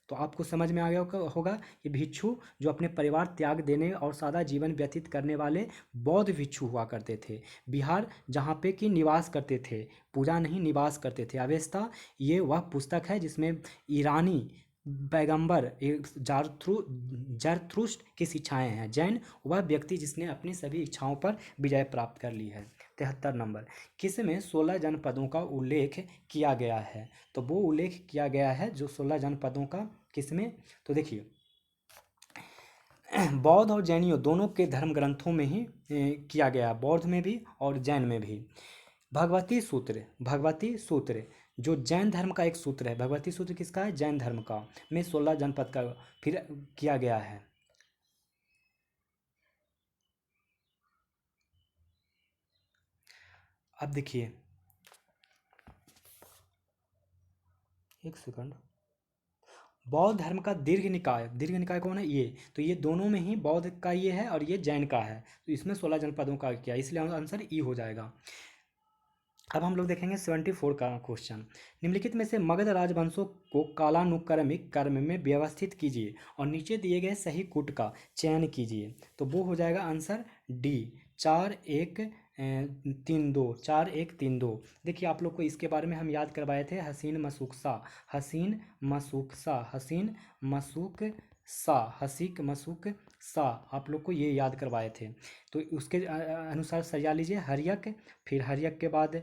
तो आपको समझ में आ गया होगा कि भिक्षु जो अपने परिवार त्याग देने और सादा जीवन व्यतीत करने वाले बौद्ध भिक्षु हुआ करते थे। बिहार जहाँ पे कि निवास करते थे, पूजा नहीं निवास करते थे। अवेस्ता ये वह पुस्तक है जिसमें ईरानी पैगंबर जरथुष्ट्र की शिक्षाएं हैं। जैन वह व्यक्ति जिसने अपनी सभी इच्छाओं पर विजय प्राप्त कर ली है। 73 नंबर, किस में 16 जनपदों का उल्लेख किया गया है? तो वो उल्लेख किया गया है जो 16 जनपदों का, किसमें? तो देखिए, बौद्ध और जैनियों दोनों के धर्म ग्रंथों में ही किया गया, बौद्ध में भी और जैन में भी। भगवती सूत्र जो जैन धर्म का एक सूत्र है। भगवती सूत्र किसका है? जैन धर्म का, में 16 जनपद का फिर किया गया है। अब देखिए, एक सेकंड, बौद्ध धर्म का दीर्घ निकाय कौन है? ये तो ये दोनों में ही बौद्ध का ये है और ये जैन का है, तो इसमें 16 जनपदों का किया, इसलिए आंसर ई हो जाएगा। अब हम लोग देखेंगे 74 का क्वेश्चन। निम्नलिखित में से मगध राजवंशों को कालानुक्रमिक क्रम में व्यवस्थित कीजिए और नीचे दिए गए सही कूट का चयन कीजिए। तो वो हो जाएगा आंसर डी, 4-1-3-2, 4-1-3-2। देखिए आप लोग को इसके बारे में हम याद करवाए थे, हसीन मसूकसा, हसीन मसूकसा, हसीन मसूक सा, हसीक मसूक सा, आप लोग को ये याद करवाए थे। तो उसके अनुसार सरिया लीजिए। हर्यक, फिर हर्यक के बाद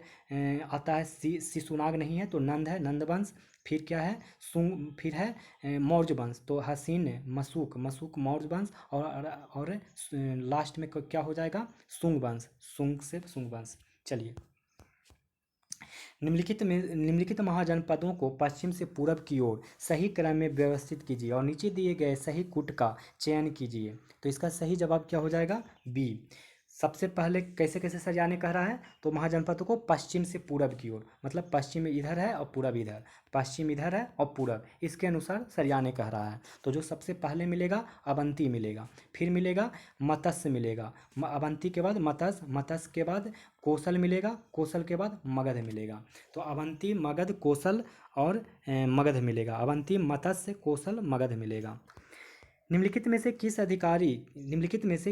आता है शिशुनाग नहीं है तो नंद है, नंदवंश। फिर क्या है? सुंग, फिर है मौर्य वंश, तो हसीन मसूक, मसूक मौर्य वंश, और लास्ट में क्या हो जाएगा? सुंग वंश, सुंग से सुंग वंश। चलिए, निम्नलिखित महाजनपदों को पश्चिम से पूरब की ओर सही क्रम में व्यवस्थित कीजिए और नीचे दिए गए सही कूट का चयन कीजिए। तो इसका सही जवाब क्या हो जाएगा? बी। सबसे पहले कैसे कैसे सजाने कह रहा है? तो महाजनपदों को पश्चिम से पूरब की ओर, मतलब पश्चिम इधर है और पूरब इधर, पश्चिम इधर है और पूरब, इसके अनुसार सरियाने कह रहा है। तो जो सबसे पहले मिलेगा अवंती मिलेगा, फिर मिलेगा मत्स्य मिलेगा, अवंती के बाद मत्स्य, मत्स्य के बाद कौशल मिलेगा, कौशल के बाद मगध मिलेगा। तो अवंती, मगध, कौशल और मगध मिलेगा, अवंती, मत्स्य, कौशल, मगध मिलेगा। निम्नलिखित में से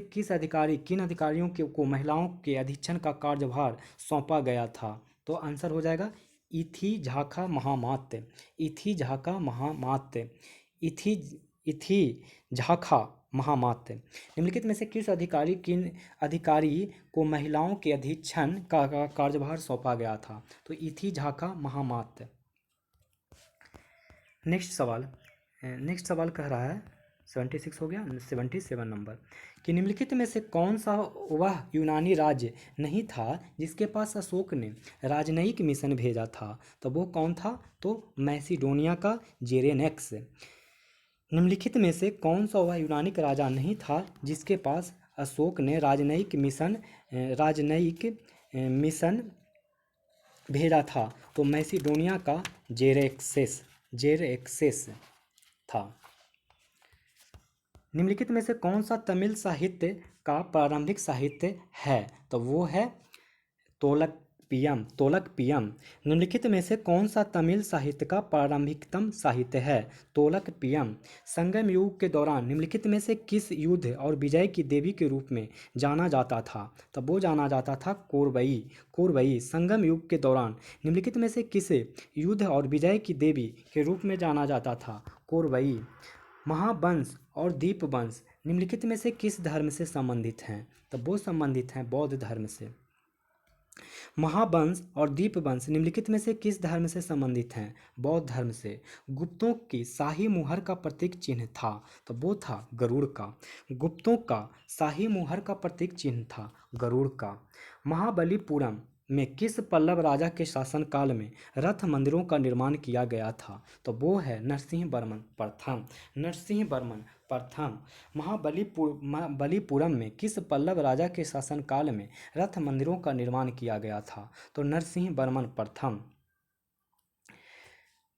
किस अधिकारी किन अधिकारियों को महिलाओं के अधीक्षण का कार्यभार सौंपा गया था? तो आंसर हो जाएगा इथि झाखा महामात्य, इथि झाखा महामात्य, इथि इथि झाखा महामात्य। निम्नलिखित में से किन अधिकारी को महिलाओं के अधीक्षण का कार्यभार सौंपा गया था? तो इथि झाखा महामात्य। नेक्स्ट सवाल कह रहा है 76 हो गया, 77 नंबर, कि निम्नलिखित में से कौन सा वह यूनानी राज्य नहीं था जिसके पास अशोक ने राजनयिक मिशन भेजा था? तो वो कौन था? तो मैसिडोनिया का जेरेनेक्स। निम्नलिखित में से कौन सा वह यूनानिक राजा नहीं था जिसके पास अशोक ने राजनयिक मिशन भेजा था? तो मैसिडोनिया का जेरेक्सेस था। निम्नलिखित में से कौन सा तमिल साहित्य का प्रारंभिक साहित्य है? तो वो है तोलकपियम। निम्नलिखित में से कौन सा तमिल साहित्य का प्रारंभिकतम साहित्य है? तोलकपियम। संगम युग के दौरान निम्नलिखित में से किस युद्ध और विजय की देवी के रूप में जाना जाता था? तब वो जाना जाता था कोरवई। संगम युग के दौरान निम्नलिखित में से किस युद्ध और विजय की देवी के रूप में जाना जाता था? कोरवई। महावंश और दीपवंश निम्नलिखित में से किस धर्म से संबंधित हैं? तब वो संबंधित हैं बौद्ध धर्म से। महावंश और दीपवंश निम्नलिखित में से किस धर्म से संबंधित हैं? बौद्ध धर्म से। गुप्तों की शाही मुहर का प्रतीक चिन्ह था? तो वो था गरुड़ का। गुप्तों का शाही मुहर का प्रतीक चिन्ह था गरुड़ का। महाबलीपुरम में किस पल्लव राजा के शासनकाल में रथ मंदिरों का निर्माण किया गया था? तो वो है नरसिंहवर्मन प्रथम। महाबलीपुरम में किस पल्लव राजा के शासनकाल में रथ मंदिरों का निर्माण किया गया था? तो नरसिंहवर्मन प्रथम।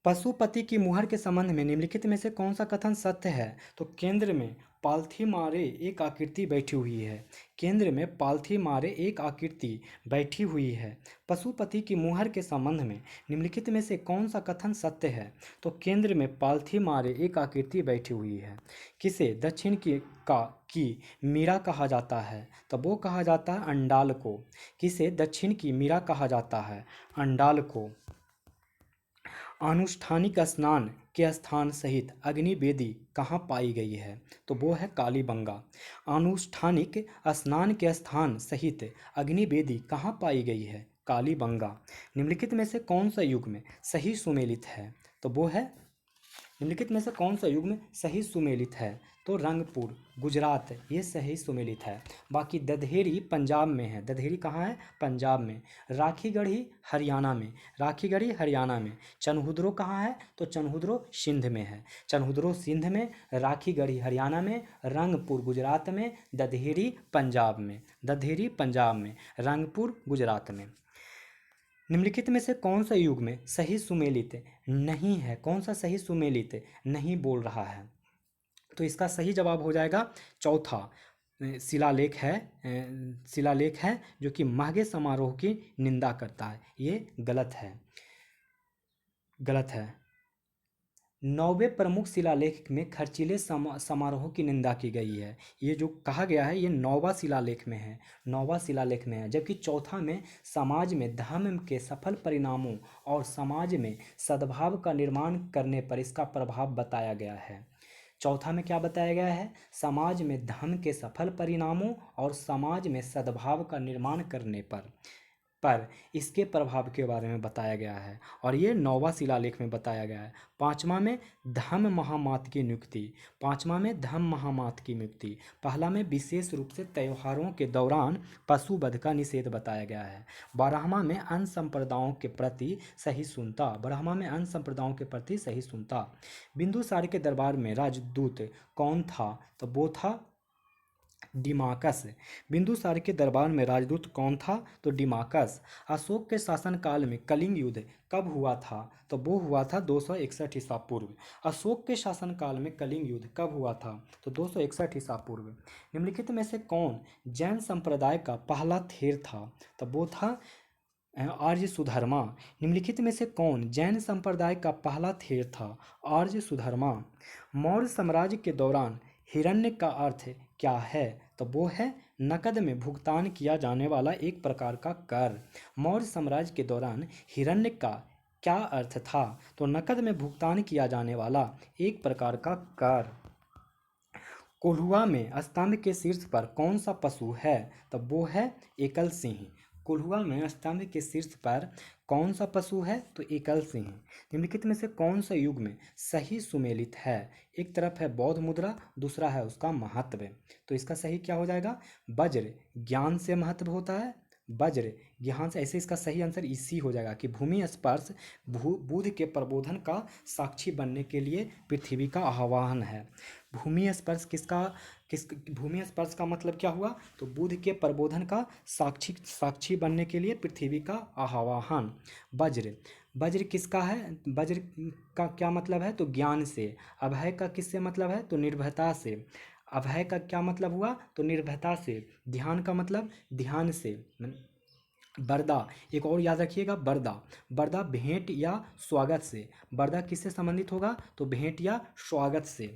पशुपति की मुहर के संबंध में निम्नलिखित में से कौन सा कथन सत्य है? तो केंद्र में पालथी मारे एक आकृति बैठी हुई है। केंद्र में पालथी मारे एक आकृति बैठी हुई है। पशुपति की मुहर के संबंध में निम्नलिखित में से कौन सा कथन सत्य है? तो केंद्र में पालथी मारे एक आकृति बैठी हुई है। किसे दक्षिण की मीरा कहा जाता है? तो वो कहा जाता है अंडाल को। किसे दक्षिण की मीरा कहा जाता है? अंडाल को। आनुष्ठानिक स्नान के स्थान सहित अग्निवेदी कहाँ पाई गई है? तो वो है कालीबंगा। आनुष्ठानिक स्नान के स्थान सहित अग्निवेदी कहाँ पाई गई है? कालीबंगा। निम्नलिखित में से कौन सा युग में सही सुमेलित है? तो वो है, निम्नलिखित में से कौन सा युग में सही सुमेलित है? तो रंगपुर गुजरात, ये सही सुमेलित है। बाकी दधेरी पंजाब में है। दधेरी कहाँ है? पंजाब में। राखीगढ़ी हरियाणा में। चनहुद्रो कहाँ है? तो चनहुद्रो सिंध में है। चनहुद्रो सिंध में, राखीगढ़ी हरियाणा में, रंगपुर गुजरात में, दधेरी पंजाब में, रंगपुर गुजरात में। निम्नलिखित में से कौन सा युग में सही सुमेलित नहीं है, कौन सा सही सुमेलित नहीं बोल रहा है? तो इसका सही जवाब हो जाएगा चौथा। शिलालेख है जो कि महंगे समारोह की निंदा करता है, ये गलत है, गलत है। 9वें प्रमुख शिलालेख में खर्चीले समारोह की निंदा की गई है। ये जो कहा गया है ये 9वां शिलालेख में है, 9वां शिलालेख में है। जबकि चौथा में समाज में धर्म के सफल परिणामों और समाज में सद्भाव का निर्माण करने पर इसका प्रभाव बताया गया है। चौथा में क्या बताया गया है? समाज में धर्म के सफल परिणामों और समाज में सद्भाव का निर्माण करने पर इसके प्रभाव के बारे में बताया गया है, और ये 9वां शिलालेख में बताया गया है। पाँचवा में धम्म महामात की नियुक्ति, पाँचवा में धम्म महामात की नियुक्ति। पहला में विशेष रूप से त्योहारों के दौरान पशु वध का निषेध बताया गया है। 12वां में अन्य संप्रदायों के प्रति सहिष्णुता, 12वां में अन्य संप्रदायों के प्रति सहिष्णुता। बिंदुसार के दरबार में राजदूत कौन था? तो वो था डिमाकस। बिंदुसार के दरबार में राजदूत कौन था? तो डिमाकस। अशोक के शासनकाल में कलिंग युद्ध कब हुआ था? तो वो हुआ था 261 ईसा पूर्व। अशोक के शासनकाल में कलिंग युद्ध कब हुआ था? तो 261 ईसा पूर्व। निम्नलिखित में से कौन जैन संप्रदाय का पहला थेर था? तो वो था आर्य सुधर्मा। निम्नलिखित में से कौन जैन संप्रदाय का पहला थेर था? आर्य सुधर्मा। मौर्य साम्राज्य के दौरान हिरण्य का अर्थ क्या है? तो वो है नकद में भुगतान किया जाने वाला एक प्रकार का कर। मौर्य साम्राज्य के दौरान हिरण्य का क्या अर्थ था? तो नकद में भुगतान किया जाने वाला एक प्रकार का कर। कोल्हुआ में स्तंभ के शीर्ष पर कौन सा पशु है? तो वो है एकल सिंह। कोल्हुआ में स्तंभ के शीर्ष पर कौन सा पशु है? तो एकल सिंह। निम्नलिखित में से कौन सा युग में सही सुमेलित है? एक तरफ है बौद्ध मुद्रा, दूसरा है उसका महत्व। तो इसका सही क्या हो जाएगा? वज्र ज्ञान से महत्व होता है, वज्र ज्ञान से, ऐसे इसका सही आंसर इसी हो जाएगा कि भूमि स्पर्श बुध के प्रबोधन का साक्षी बनने के लिए पृथ्वी का आह्वान है। भूमि स्पर्श भूमि स्पर्श का मतलब क्या हुआ? तो बुध के प्रबोधन का साक्षी बनने के लिए पृथ्वी का आह्वान। वज्र, वज्र किसका है? वज्र का क्या मतलब है? तो ज्ञान से। अभय का किससे मतलब है? तो निर्भयता से। अभय का क्या मतलब हुआ? तो निर्भयता से। ध्यान का मतलब ध्यान से। बरदा, एक और याद रखिएगा, बरदा, बरदा भेंट या स्वागत से। बरदा किससे संबंधित होगा? तो भेंट या स्वागत से।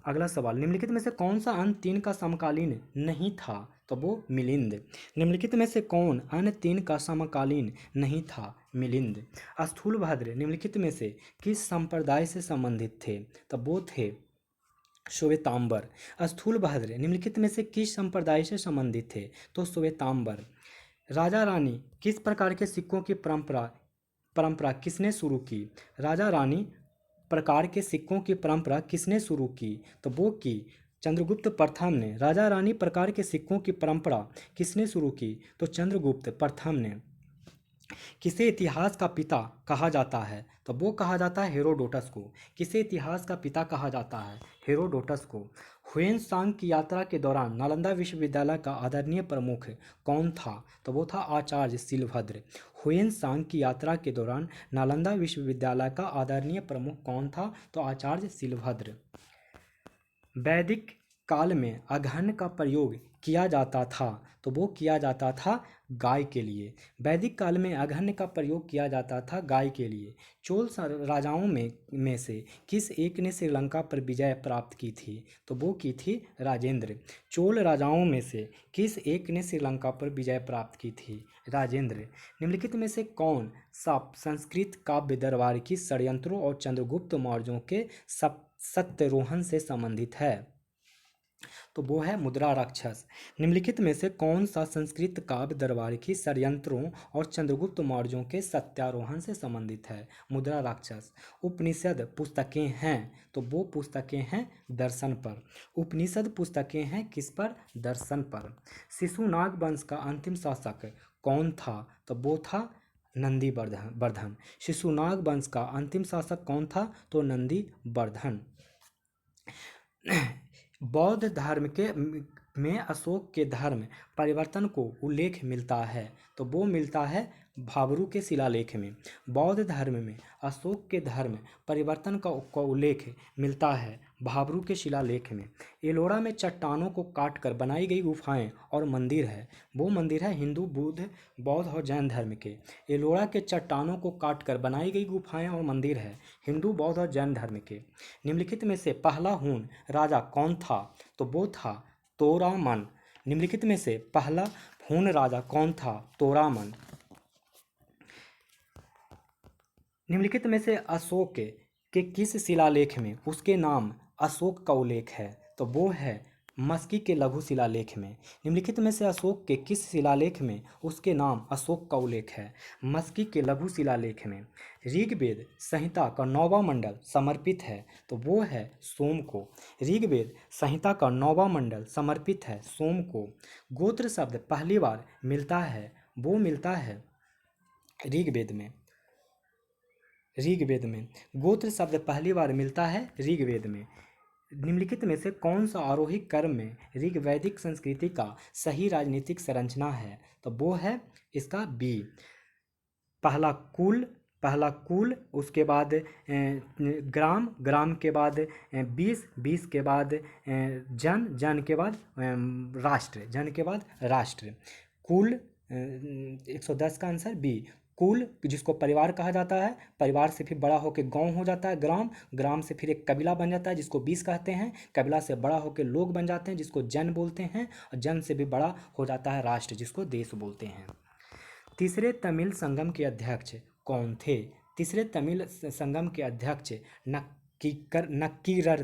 अगला सवाल, निम्नलिखित में से कौन सा अन्य तीन का समकालीन नहीं था? तो वो मिलिंद। निम्नलिखित में से कौन अन्य तीन का समकालीन नहीं था? मिलिंद। स्थूलभद्र निम्नलिखित में से किस संप्रदाय से संबंधित थे? तो वो थे श्वेतांबर। स्थूलभद्र निम्नलिखित में से किस संप्रदाय से संबंधित थे? तो श्वेतांबर। राजा रानी किस प्रकार के सिक्कों की परंपरा किसने शुरू की? राजा रानी प्रकार के सिक्कों की परंपरा किसने शुरू की? तो वो की चंद्रगुप्त प्रथम ने। राजा रानी प्रकार के सिक्कों की परंपरा किसने शुरू की? तो चंद्रगुप्त प्रथम ने। किसे इतिहास का पिता कहा जाता है? तो वो कहा जाता है हेरोडोटस को। किसे इतिहास का पिता कहा जाता है? हेरोडोटस को। ह्वेन की यात्रा के दौरान नालंदा विश्वविद्यालय का आदरणीय प्रमुख कौन था? तो वो था आचार्य शिलभद्र। ह्वेन की यात्रा के दौरान नालंदा विश्वविद्यालय का आदरणीय प्रमुख कौन था? तो आचार्य शिलभद्र। वैदिक काल में अघन का प्रयोग किया जाता था, तो वो किया जाता था गाय के लिए। वैदिक काल में अघन्य का प्रयोग किया जाता था गाय के लिए। चोल राजाओं में से किस एक ने श्रीलंका पर विजय प्राप्त की थी? तो वो की थी राजेंद्र। चोल राजाओं में से किस एक ने श्रीलंका पर विजय प्राप्त की थी? राजेंद्र। निम्नलिखित में से कौन सा संस्कृत काव्य दरबार की षड्यंत्रों और चंद्रगुप्त मौर्यों के सत्यारोहण से संबंधित है? तो वो है मुद्रा राक्षस। निम्नलिखित में से कौन सा संस्कृत काव्य दरबार की षड्यंत्रों और चंद्रगुप्त मौर्यों के सत्यारोहण से संबंधित है? मुद्रा राक्षस। उपनिषद पुस्तकें हैं, तो वो पुस्तकें हैं दर्शन पर। उपनिषद पुस्तकें हैं किस पर? दर्शन पर। शिशुनाग वंश का अंतिम शासक कौन था? तो वो था नंदी वर्धन। शिशुनाग वंश का अंतिम शासक कौन था? तो नंदी वर्धन। बौद्ध धर्म के में अशोक के धर्म परिवर्तन को उल्लेख मिलता है, तो वो मिलता है भाबरू के शिलालेख में। बौद्ध धर्म में अशोक के धर्म परिवर्तन का उल्लेख मिलता है भाबरू के शिलालेख में। एलोरा में चट्टानों को काटकर बनाई गई गुफाएं और मंदिर है, वो मंदिर है हिंदू, बुद्ध, बौद्ध और जैन धर्म के। एलोरा के चट्टानों को काटकर बनाई गई गुफाएं और मंदिर है हिंदू, बौद्ध और जैन धर्म के। निम्नलिखित में से पहला हूण राजा कौन था? तो वो था तोरामन। निम्नलिखित में से पहला हूण राजा कौन था? तोरामन। निम्नलिखित में से अशोक के किस शिलालेख में उसके नाम अशोक का उल्लेख है? तो वो है मस्की के लघु शिलालेख में। निम्नलिखित में से अशोक के किस शिलालेख में उसके नाम अशोक का उल्लेख है? मस्की के लघु शिलालेख में। ऋग्वेद संहिता का 9वां मंडल समर्पित है, तो वो है सोम को। ऋग्वेद संहिता का 9वां मंडल समर्पित है सोम को। गोत्र शब्द पहली बार मिलता है, वो मिलता है ऋग्वेद में। ऋग्वेद में गोत्र शब्द पहली बार मिलता है ऋग्वेद में। निम्नलिखित में से कौन सा आरोही क्रम में ऋग्वैदिक संस्कृति का सही राजनीतिक संरचना है? तो वो है इसका बी। पहला कुल, उसके बाद ग्राम, ग्राम के बाद 20 के बाद जन के बाद राष्ट्र, जन के बाद राष्ट्र। कुल 110 का आंसर बी। कुल जिसको परिवार कहा जाता है, परिवार से फिर बड़ा होकर गांव हो जाता है ग्राम, ग्राम से फिर एक कबीला बन जाता है जिसको 20 कहते हैं, कबीला से बड़ा होकर लोग बन जाते हैं जिसको जन बोलते हैं, और जन से भी बड़ा हो जाता है राष्ट्र जिसको देश बोलते हैं। तीसरे तमिल संगम के अध्यक्ष कौन थे? तीसरे तमिल संगम के अध्यक्ष नक्कीरर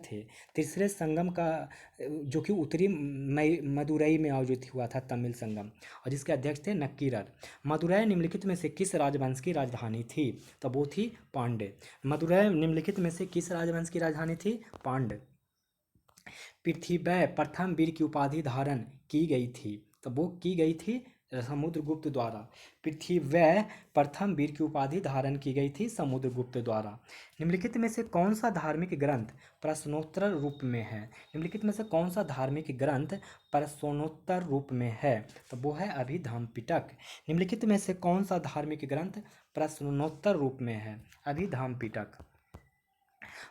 थे। तीसरे संगम का जो कि उत्तरी मदुरई में आयोजित हुआ था तमिल संगम, और जिसके अध्यक्ष थे नक्कीरर। मदुरई निम्नलिखित में से किस राजवंश की राजधानी थी? तो वो थी पांड्य। मदुरई निम्नलिखित में से किस राजवंश की राजधानी थी? पांड्य। पृथ्वी प्रथम वीर की उपाधि धारण की गई थी, तो वो की गई थी समुद्रगुप्त द्वारा। पृथ्वी प्रथम वीर की उपाधि धारण की गई थी समुद्रगुप्त द्वारा। निम्नलिखित में से कौन सा धार्मिक ग्रंथ प्रश्नोत्तर रूप में है? निम्नलिखित में से कौन सा धार्मिक ग्रंथ प्रश्नोत्तर रूप में है? तो वो है अभिधम्म पिटक। निम्नलिखित में से कौन सा धार्मिक ग्रंथ प्रश्नोत्तर रूप में है? अभिधम्म पिटक।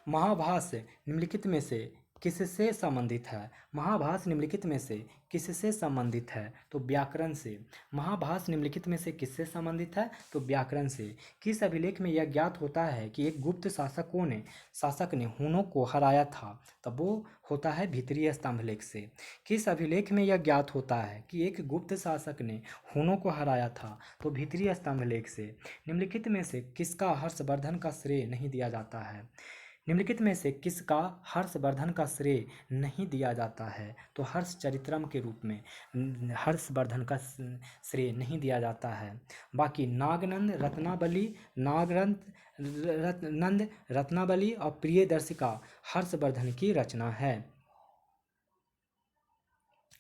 महाभाष्य निम्नलिखित में से किससे संबंधित है? महाभाष्य निम्नलिखित में से किससे संबंधित है? तो व्याकरण से। महाभाष्य निम्नलिखित में से किससे संबंधित है? तो व्याकरण से। किस अभिलेख में यह ज्ञात होता है कि एक गुप्त शासक ने हुनों को हराया था? तब वो होता है भीतरी स्तंभ लेख से। किस अभिलेख में यह ज्ञात होता है कि एक गुप्त शासक ने हुनों को हराया था? तो भीतरी स्तंभ लेख से। निम्नलिखित में से किसका हर्षवर्धन का श्रेय नहीं दिया जाता है? निम्नलिखित में से किसका हर्षवर्धन का श्रेय नहीं दिया जाता है? तो हर्षचरित्रम के रूप में हर्षवर्धन का श्रेय नहीं दिया जाता है। बाकी नागनंद रत्नावली और प्रियदर्शिका हर्षवर्धन की रचना है।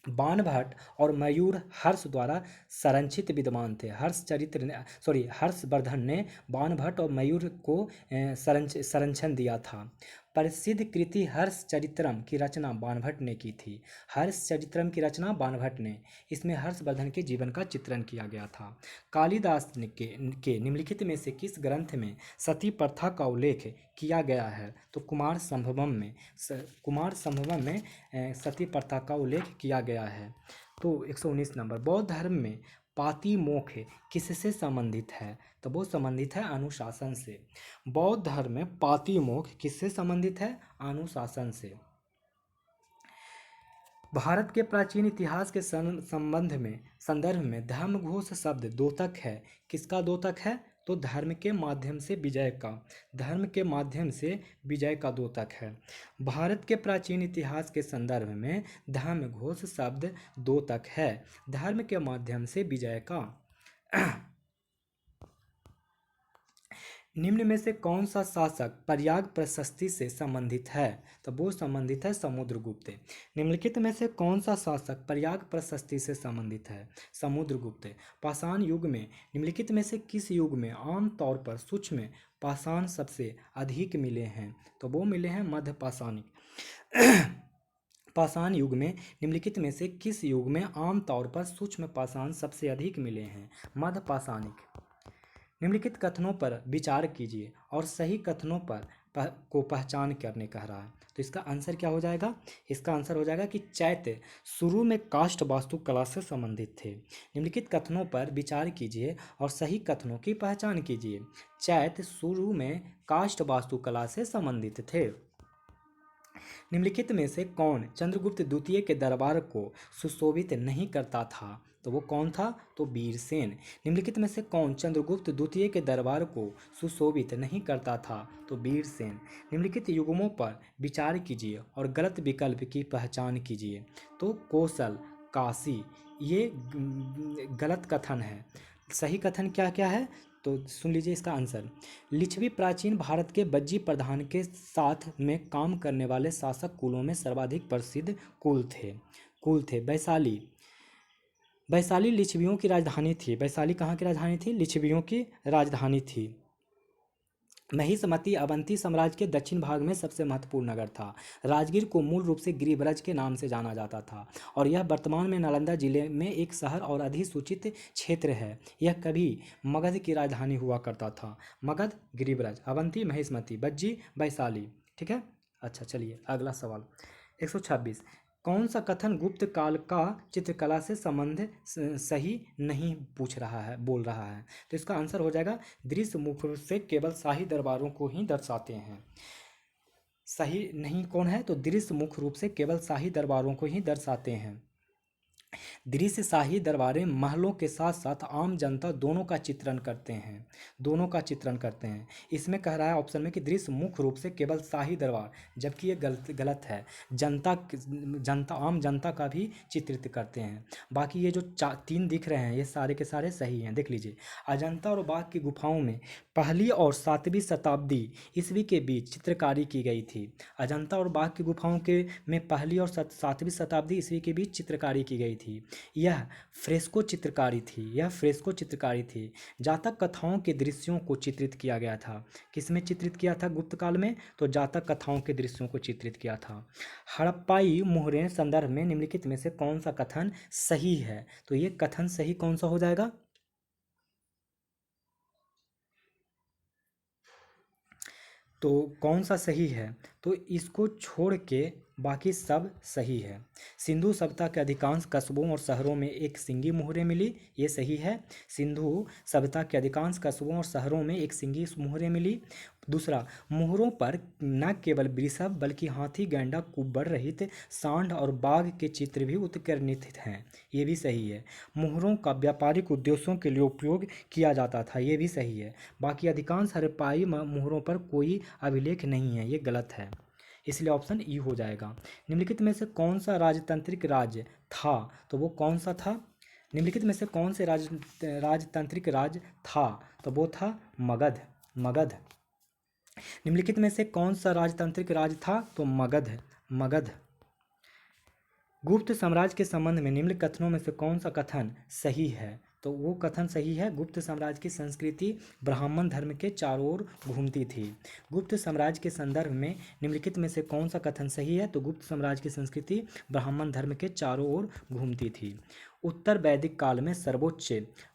बाणभट्ट और मयूर हर्ष द्वारा संरचित विद्वान थे। हर्षवर्धन ने बाणभट्ट और मयूर को संरक्षण दिया था। प्रसिद्ध कृति हर्षचरित्रम की रचना बाणभट्ट ने की थी। हर्षचरित्रम की रचना बाणभट्ट ने, इसमें हर्षवर्धन के जीवन का चित्रण किया गया था। कालिदास के निम्नलिखित में से किस ग्रंथ में सती प्रथा का उल्लेख किया गया है? तो कुमार संभवम में सती प्रथा का उल्लेख किया गया है। तो 119 नंबर। बौद्ध धर्म में पातिमोक्ष किससे संबंधित है? तो वो संबंधित है अनुशासन से। बौद्ध धर्म में पातिमोक्ष किससे संबंधित है? अनुशासन से। भारत के प्राचीन इतिहास के संदर्भ में धर्मघोष शब्द द्योतक है। किसका द्योतक है? तो धर्म के माध्यम से विजय का द्योतक है। भारत के प्राचीन इतिहास के संदर्भ में धर्मघोष शब्द द्योतक है, धर्म के माध्यम से विजय का। निम्न में से कौन सा शासक प्रयाग प्रशस्ति से संबंधित है? तो वो संबंधित है समुद्रगुप्त। निम्नलिखित में से कौन सा शासक प्रयाग प्रशस्ति से संबंधित है? समुद्रगुप्त। पाषाण युग में निम्नलिखित में से किस युग में आम तौर पर सूक्ष्म पाषाण सबसे अधिक मिले हैं? तो वो मिले हैं मध्य पाषाणिक। पाषाण युग में निम्नलिखित में से किस युग में आमतौर पर सूक्ष्म पाषाण सबसे अधिक मिले हैं? मध्य पाषाणिक। निम्नलिखित कथनों पर विचार कीजिए और सही कथनों को पहचान करने कह रहा है। तो इसका आंसर क्या हो जाएगा? इसका आंसर हो जाएगा कि चैत्य शुरू में काष्ठ वास्तुकला से संबंधित थे। निम्नलिखित कथनों पर विचार कीजिए और सही कथनों की पहचान कीजिए। चैत्य शुरू में काष्ठ वास्तुकला से संबंधित थे। निम्नलिखित में से कौन चंद्रगुप्त द्वितीय के दरबार को सुशोभित नहीं करता था? तो वो कौन था? तो वीरसेन। निम्नलिखित में से कौन चंद्रगुप्त द्वितीय के दरबार को सुशोभित नहीं करता था? तो वीरसेन। निम्नलिखित युग्मों पर विचार कीजिए और गलत विकल्प की पहचान कीजिए। तो कौशल, काशी, ये गलत कथन है। सही कथन क्या क्या है? तो सुन लीजिए इसका आंसर। लिच्छवी प्राचीन भारत के बज्जी प्रधान के साथ में काम करने वाले शासक कुलों में सर्वाधिक प्रसिद्ध कुल थे। वैशाली। वैशाली लिच्छवियों की राजधानी थी। वैशाली कहाँ की राजधानी थी? लिच्छवियों की राजधानी थी। महिष्मती अवंती साम्राज्य के दक्षिण भाग में सबसे महत्वपूर्ण नगर था। राजगीर को मूल रूप से गिरिब्रज के नाम से जाना जाता था और यह वर्तमान में नालंदा जिले में एक शहर और अधिसूचित क्षेत्र है। यह कभी मगध की राजधानी हुआ करता था। मगध, गिरिब्रज, अवंती, महिष्मती, बज्जी, वैशाली। ठीक है। अच्छा चलिए अगला सवाल 126। कौन सा कथन गुप्त काल का चित्रकला से संबंध सही नहीं बोल रहा है? तो इसका आंसर हो जाएगा दृश्य मुख्य रूप से केवल शाही दरबारों को ही दर्शाते हैं। सही नहीं कौन है? तो दृश्य मुख्य रूप से केवल शाही दरबारों को ही दर्शाते हैं। दृश्य शाही दरबारें महलों के साथ साथ आम जनता दोनों का चित्रण करते हैं। इसमें कह रहा है ऑप्शन में कि दृश्य मुख्य रूप से केवल शाही दरबार, जबकि ये गलत है। आम जनता का भी चित्रित करते हैं। बाकी ये जो 3 दिख रहे हैं ये सारे के सारे सही हैं। देख लीजिए, अजंता और बाघ की गुफाओं में पहली और 7वीं शताब्दी ईस्वी के बीच चित्रकारी की गई थी। अजंता और बाघ की गुफाओं में पहली और 7वीं शताब्दी ईस्वी के बीच चित्रकारी की गई थी। यह फ्रेस्को चित्रकारी थी। जातक कथाओं के दृश्यों को चित्रित किया गया था। किसमें चित्रित किया था गुप्त काल में? तो जातक कथाओं के दृश्यों को चित्रित किया था। हड़प्पाई मोहरें संदर्भ में निम्नलिखित में से कौन सा कथन सही है? तो ये कथन सही कौन सा हो जाएगा? तो कौन सा सही है? तो इसको छोड़ के बाकी सब सही है। सिंधु सभ्यता के अधिकांश कस्बों और शहरों में एक सिंगी मोहरें मिली, ये सही है। सिंधु सभ्यता के अधिकांश कस्बों और शहरों में एक सिंगी मोहरें मिली। दूसरा, मोहरों पर न केवल वृषभ बल्कि हाथी, गैंडा, कुब्बर रहित सांड और बाघ के चित्र भी उत्कीर्णित हैं, ये भी सही है। मोहरों का व्यापारिक उद्देश्यों के लिए उपयोग किया जाता था, ये भी सही है। बाकी अधिकांश हड़प्पाई मोहरों पर कोई अभिलेख नहीं है, ये गलत है, इसलिए ऑप्शन ई हो जाएगा। निम्नलिखित में से कौन सा राजतांत्रिक राज्य था? तो वो कौन सा था? निम्नलिखित में से कौन से राजतांत्रिक राज्य था? तो वो था मगध। निम्नलिखित में से कौन सा राजतांत्रिक राज्य था? तो मगध। गुप्त साम्राज्य के संबंध में निम्न कथनों में से कौन सा कथन सही है? तो वो कथन सही है, गुप्त साम्राज्य की संस्कृति ब्राह्मण धर्म के चारों ओर घूमती थी। गुप्त साम्राज्य के संदर्भ में निम्नलिखित में से कौन सा कथन सही है? तो गुप्त साम्राज्य की संस्कृति ब्राह्मण धर्म के चारों ओर घूमती थी। उत्तर वैदिक काल में सर्वोच्च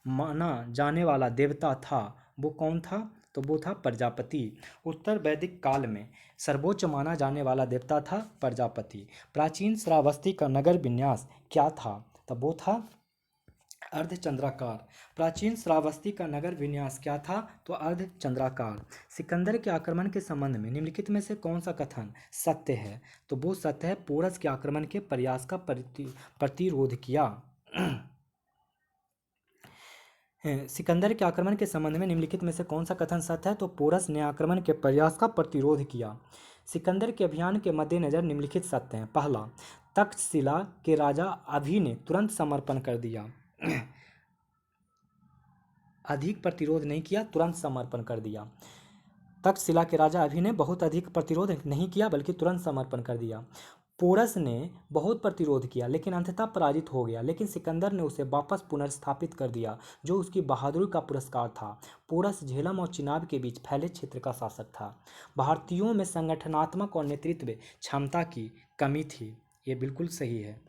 माना जाने वाला देवता था, वो कौन था? तो वो था प्रजापति। उत्तर वैदिक काल में सर्वोच्च माना जाने वाला देवता था प्रजापति। प्राचीन श्रावस्ती का नगर विन्यास क्या था? तब वो था अर्धचंद्राकार। प्राचीन श्रावस्ती का नगर विन्यास क्या था? तो अर्धचंद्राकार। सिकंदर के आक्रमण के संबंध में निम्नलिखित में से कौन सा कथन सत्य है? तो वो सत्य है, पोरस के आक्रमण के प्रयास का प्रतिरोध किया। सिकंदर के आक्रमण के संबंध में निम्नलिखित में से कौन सा कथन सत्य है? तो पोरस ने आक्रमण के प्रयास का प्रतिरोध किया। सिकंदर के अभियान के मद्देनजर निम्नलिखित सत्य हैं। पहला, तक्षशिला के राजा अभि ने तुरंत समर्पण कर दिया। अधिक प्रतिरोध नहीं किया, तुरंत समर्पण कर दिया। तक्षशिला के राजा अभि ने बहुत अधिक प्रतिरोध नहीं किया बल्कि तुरंत समर्पण कर दिया। पोरस ने बहुत प्रतिरोध किया लेकिन अंततः पराजित हो गया, लेकिन सिकंदर ने उसे वापस पुनर्स्थापित कर दिया, जो उसकी बहादुरी का पुरस्कार था। पोरस झेलम और चिनाब के बीच फैले क्षेत्र का शासक था। भारतीयों में संगठनात्मक और नेतृत्व क्षमता की कमी थी। ये बिल्कुल सही है,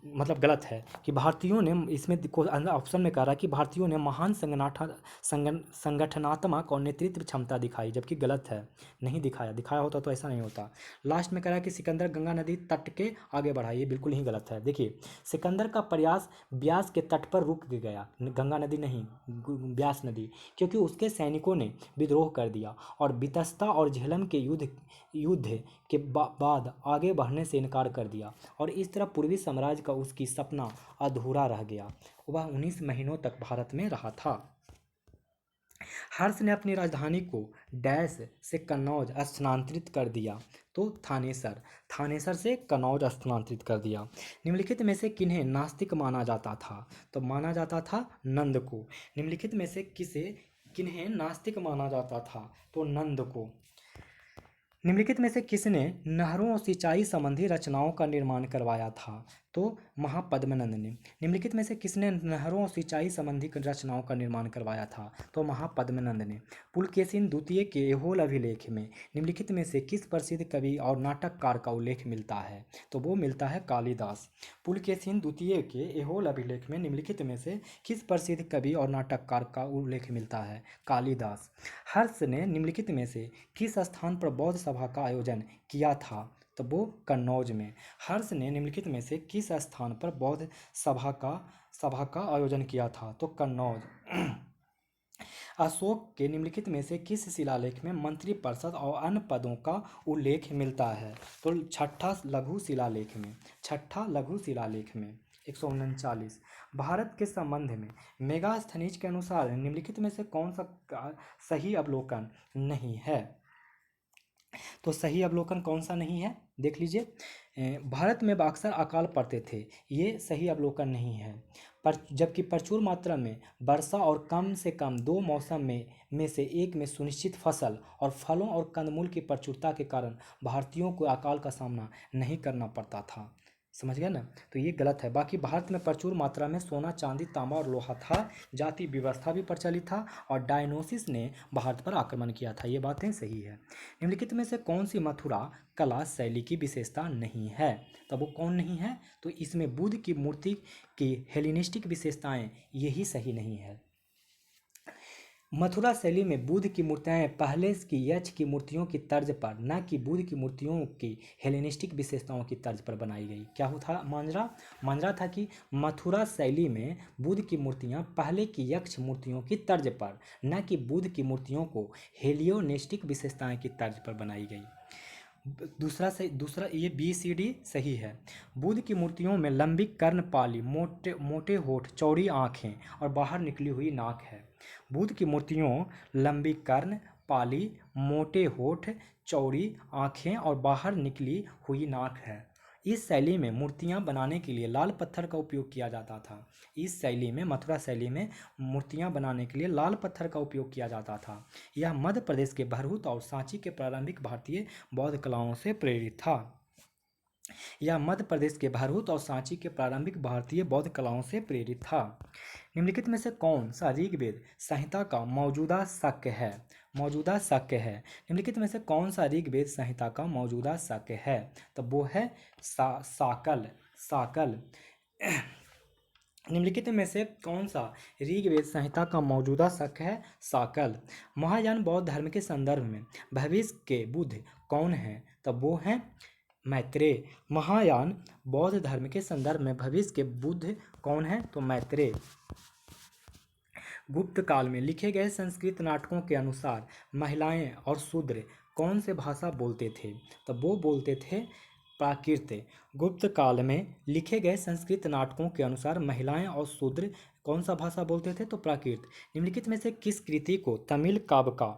मतलब गलत है कि भारतीयों ने, इसमें ऑप्शन में कह रहा है कि भारतीयों ने महान संगठनात्मक और नेतृत्व क्षमता दिखाई, जबकि गलत है, नहीं दिखाया, दिखाया होता तो ऐसा नहीं होता। लास्ट में कह रहा है कि सिकंदर गंगा नदी तट के आगे बढ़ा, ये बिल्कुल ही गलत है। देखिए, सिकंदर का प्रयास ब्यास के तट पर रुक गया, गंगा नदी नहीं, ब्यास नदी, क्योंकि उसके सैनिकों ने विद्रोह कर दिया और बितस्ता और झेलम के युद्ध के बाद आगे बढ़ने से इनकार कर दिया, और इस तरह पूर्वी साम्राज्य का उसकी सपना अधूरा रह गया। वह 19 महीनों तक भारत में रहा था। हर्ष ने अपनी राजधानी को डैश से कन्नौज स्थानांतरित कर दिया, तो थानेसर से कन्नौज स्थानांतरित कर दिया। निम्नलिखित में से किन्हें नास्तिक माना जाता था? तो माना जाता था नंद को। निम्नलिखित में से किन्हें नास्तिक माना जाता था? तो नंद को। निम्नलिखित में से किसने नहरों और सिंचाई संबंधी रचनाओं का निर्माण करवाया था? तो महापद्मनंद ने। निम्नलिखित में से किसने नहरों और सिंचाई संबंधी रचनाओं का निर्माण करवाया था? तो महापद्मनंद ने। पुलकेशिन द्वितीय के ऐहोल अभिलेख में निम्नलिखित में से किस प्रसिद्ध कवि और नाटककार का उल्लेख मिलता है? तो वो मिलता है कालिदास। पुलकेशिन द्वितीय के ऐहोल अभिलेख में निम्नलिखित में से किस प्रसिद्ध कवि और नाटककार का उल्लेख मिलता है? कालिदास। हर्ष ने निम्नलिखित में से किस स्थान पर बौद्ध सभा का आयोजन किया था? तो वो कन्नौज में। हर्ष ने निम्नलिखित में से किस स्थान पर बौद्ध सभा का आयोजन किया था? तो कन्नौज। अशोक के निम्नलिखित में से किस शिलालेख में मंत्रिपरिषद और अन्य पदों का उल्लेख मिलता है? तो छठा लघु शिलालेख में 139। भारत के संबंध में मेगास्थनीज के अनुसार निम्नलिखित में से कौन सा सही अवलोकन नहीं है? तो सही अवलोकन कौन सा नहीं है, देख लीजिए। भारत में अक्सर अकाल पड़ते थे, ये सही अवलोकन नहीं है। पर जबकि प्रचुर मात्रा में वर्षा और कम से कम 2 मौसम में से एक में सुनिश्चित फसल और फलों और कंदमूल की प्रचुरता के कारण भारतीयों को अकाल का सामना नहीं करना पड़ता था। समझ गए ना? तो ये गलत है। बाकी भारत में प्रचुर मात्रा में सोना, चांदी, तांबा और लोहा था, जाति व्यवस्था भी प्रचलित था, और डायनोसिस ने भारत पर आक्रमण किया था। ये बातें सही है। निम्नलिखित में से कौन सी मथुरा कला शैली की विशेषता नहीं है? तब वो कौन नहीं है? तो इसमें बुद्ध की मूर्ति की हेलेनिस्टिक विशेषताएं, यही सही नहीं है। मथुरा शैली में बुद्ध की मूर्तियाँ पहले की यक्ष की मूर्तियों की तर्ज पर, न कि बुद्ध की मूर्तियों की हेलेनिस्टिक विशेषताओं की तर्ज पर बनाई गई। क्या था मांझरा था कि मथुरा शैली में बुद्ध की मूर्तियाँ पहले की यक्ष मूर्तियों की तर्ज पर, न कि बुद्ध की मूर्तियों को हेलियोनिस्टिक विशेषताएं की तर्ज पर बनाई गई। दूसरा ये BCD सही है। बुद्ध की मूर्तियों में लंबी कर्णपाली, मोटे होठ, चौड़ी आँखें और बाहर निकली हुई नाक है। बुद्ध की मूर्तियों लंबी कर्णपाली, मोटे होठ, चौड़ी आँखें और बाहर निकली हुई नाक है। इस शैली में मूर्तियाँ बनाने के लिए लाल पत्थर का उपयोग किया जाता था। इस शैली में, मथुरा शैली में मूर्तियाँ बनाने के लिए लाल पत्थर का उपयोग किया जाता था। यह मध्य प्रदेश के भरहुत और सांची के प्रारंभिक भारतीय बौद्ध कलाओं से प्रेरित था। यह मध्य प्रदेश के भरहुत और सांची के प्रारंभिक भारतीय बौद्ध कलाओं से प्रेरित था। निम्नलिखित में से कौन सा ऋग्वेद संहिता का मौजूदा शक है? निम्नलिखित में से कौन सा ऋग्वेद संहिता का मौजूदा शक है? तो वो है साकल। निम्नलिखित में से कौन सा ऋग्वेद संहिता का मौजूदा शक है? साकल। महायान बौद्ध धर्म के संदर्भ में भविष्य के बुद्ध कौन हैं? तब वो हैं मैत्रेय। महायान बौद्ध धर्म के संदर्भ में भविष्य के बुद्ध कौन हैं? तो मैत्रेय। गुप्त काल में लिखे गए संस्कृत नाटकों के अनुसार महिलाएं और शूद्र कौन से भाषा बोलते थे? तो वो बोलते थे प्राकृत। गुप्त काल में लिखे गए संस्कृत नाटकों के अनुसार महिलाएं और शूद्र कौन सा भाषा बोलते थे? तो प्राकृत। निम्नलिखित में से किस कृति को तमिल काव्य का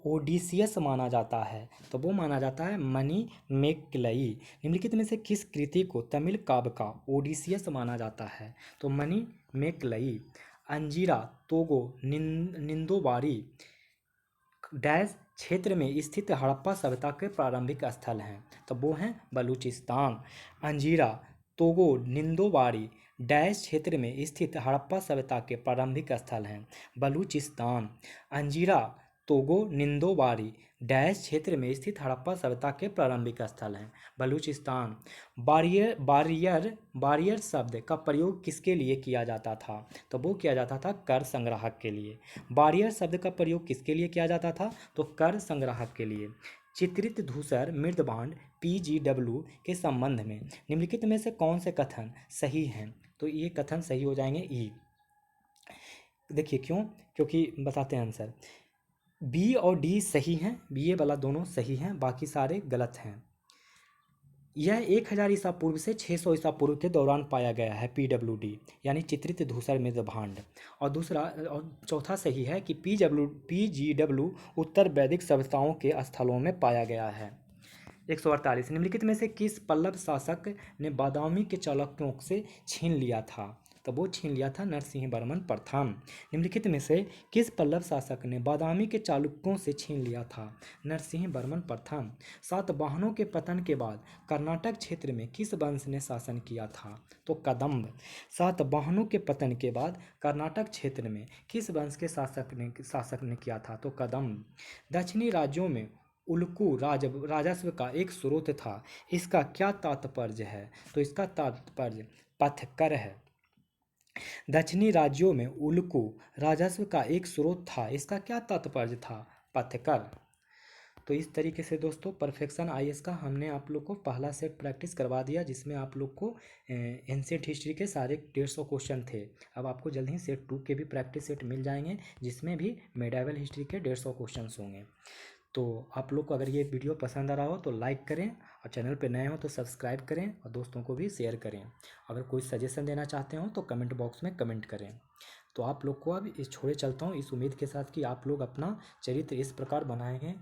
ओडिसियस माना जाता है? तो वो माना जाता है मणिमेकलई। निम्नलिखित में से किस कृति को तमिल काव्य का ओडिसियस माना जाता है? तो मणिमेकलई। अंजीरा, तोगो, निंदोबारी डैश क्षेत्र में स्थित हड़प्पा सभ्यता के प्रारंभिक स्थल हैं? तो वो हैं बलूचिस्तान। अंजीरा, तोगो, निंदोबारी डैश क्षेत्र में स्थित हड़प्पा सभ्यता के प्रारंभिक स्थल हैं? बलूचिस्तान। अंजीरा, तोगो निंदोबारी डैश क्षेत्र में स्थित हड़प्पा सभ्यता के प्रारंभिक स्थल हैं। बलूचिस्तान। बारियर शब्द का प्रयोग किसके लिए किया जाता था? तो वो किया जाता था कर संग्राहक के लिए। बारियर शब्द का प्रयोग किसके लिए किया जाता था? तो कर संग्राहक के लिए। चित्रित धूसर मृदभांड PGW के संबंध में निम्नलिखित में से कौन से कथन सही हैं? तो ये कथन सही हो जाएंगे ई। देखिए क्यों? क्योंकि बताते हैं आंसर। बी और डी सही हैं, बी ए वाला दोनों सही हैं, बाकी सारे गलत हैं। यह 1000 ईसा पूर्व से 600 ईसा पूर्व के दौरान पाया गया है PWD यानी चित्रित धूसर मृदभांड। और दूसरा और चौथा सही है कि PGW उत्तर वैदिक सभ्यताओं के स्थलों में पाया गया है। 148 निम्नलिखित में से किस पल्लव शासक ने बादामी के चालुक्यों से छीन लिया था? तो वो छीन लिया था नरसिंह वर्मन प्रथम। निम्नलिखित में से किस पल्लव शासक ने बादामी के चालुक्यों से छीन लिया था? नरसिंह वर्मन प्रथम। सातवाहनों के पतन के बाद कर्नाटक क्षेत्र में किस वंश ने शासन किया था? तो कदम्ब। सातवाहनों के पतन के बाद कर्नाटक क्षेत्र में किस वंश के शासक ने किया था? तो कदम्ब। दक्षिणी राज्यों में उल्कू राजस्व का एक स्रोत था, इसका क्या तात्पर्य है? तो इसका तात्पर्य पथकर है। दक्षिणी राज्यों में उल्कू राजस्व का एक स्रोत था, इसका क्या तात्पर्य था? पथकर। तो इस तरीके से दोस्तों परफेक्शन IAS का हमने आप लोग को पहला सेट प्रैक्टिस करवा दिया, जिसमें आप लोग को एंशिएंट हिस्ट्री के सारे 150 क्वेश्चन थे। अब आपको जल्द ही सेट 2 के भी प्रैक्टिस सेट मिल जाएंगे, जिसमें भी मेडावल हिस्ट्री के 150 क्वेश्चन होंगे। तो आप लोग को अगर ये वीडियो पसंद आ रहा हो तो लाइक करें, और चैनल पे नए हो तो सब्सक्राइब करें, और दोस्तों को भी शेयर करें। अगर कोई सजेशन देना चाहते हो तो कमेंट बॉक्स में कमेंट करें। तो आप लोग को अब इस छोड़े चलता हूँ इस उम्मीद के साथ कि आप लोग अपना चरित्र इस प्रकार बनाएंगे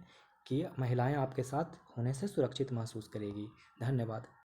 कि महिलाएं आपके साथ होने से सुरक्षित महसूस करेगी। धन्यवाद।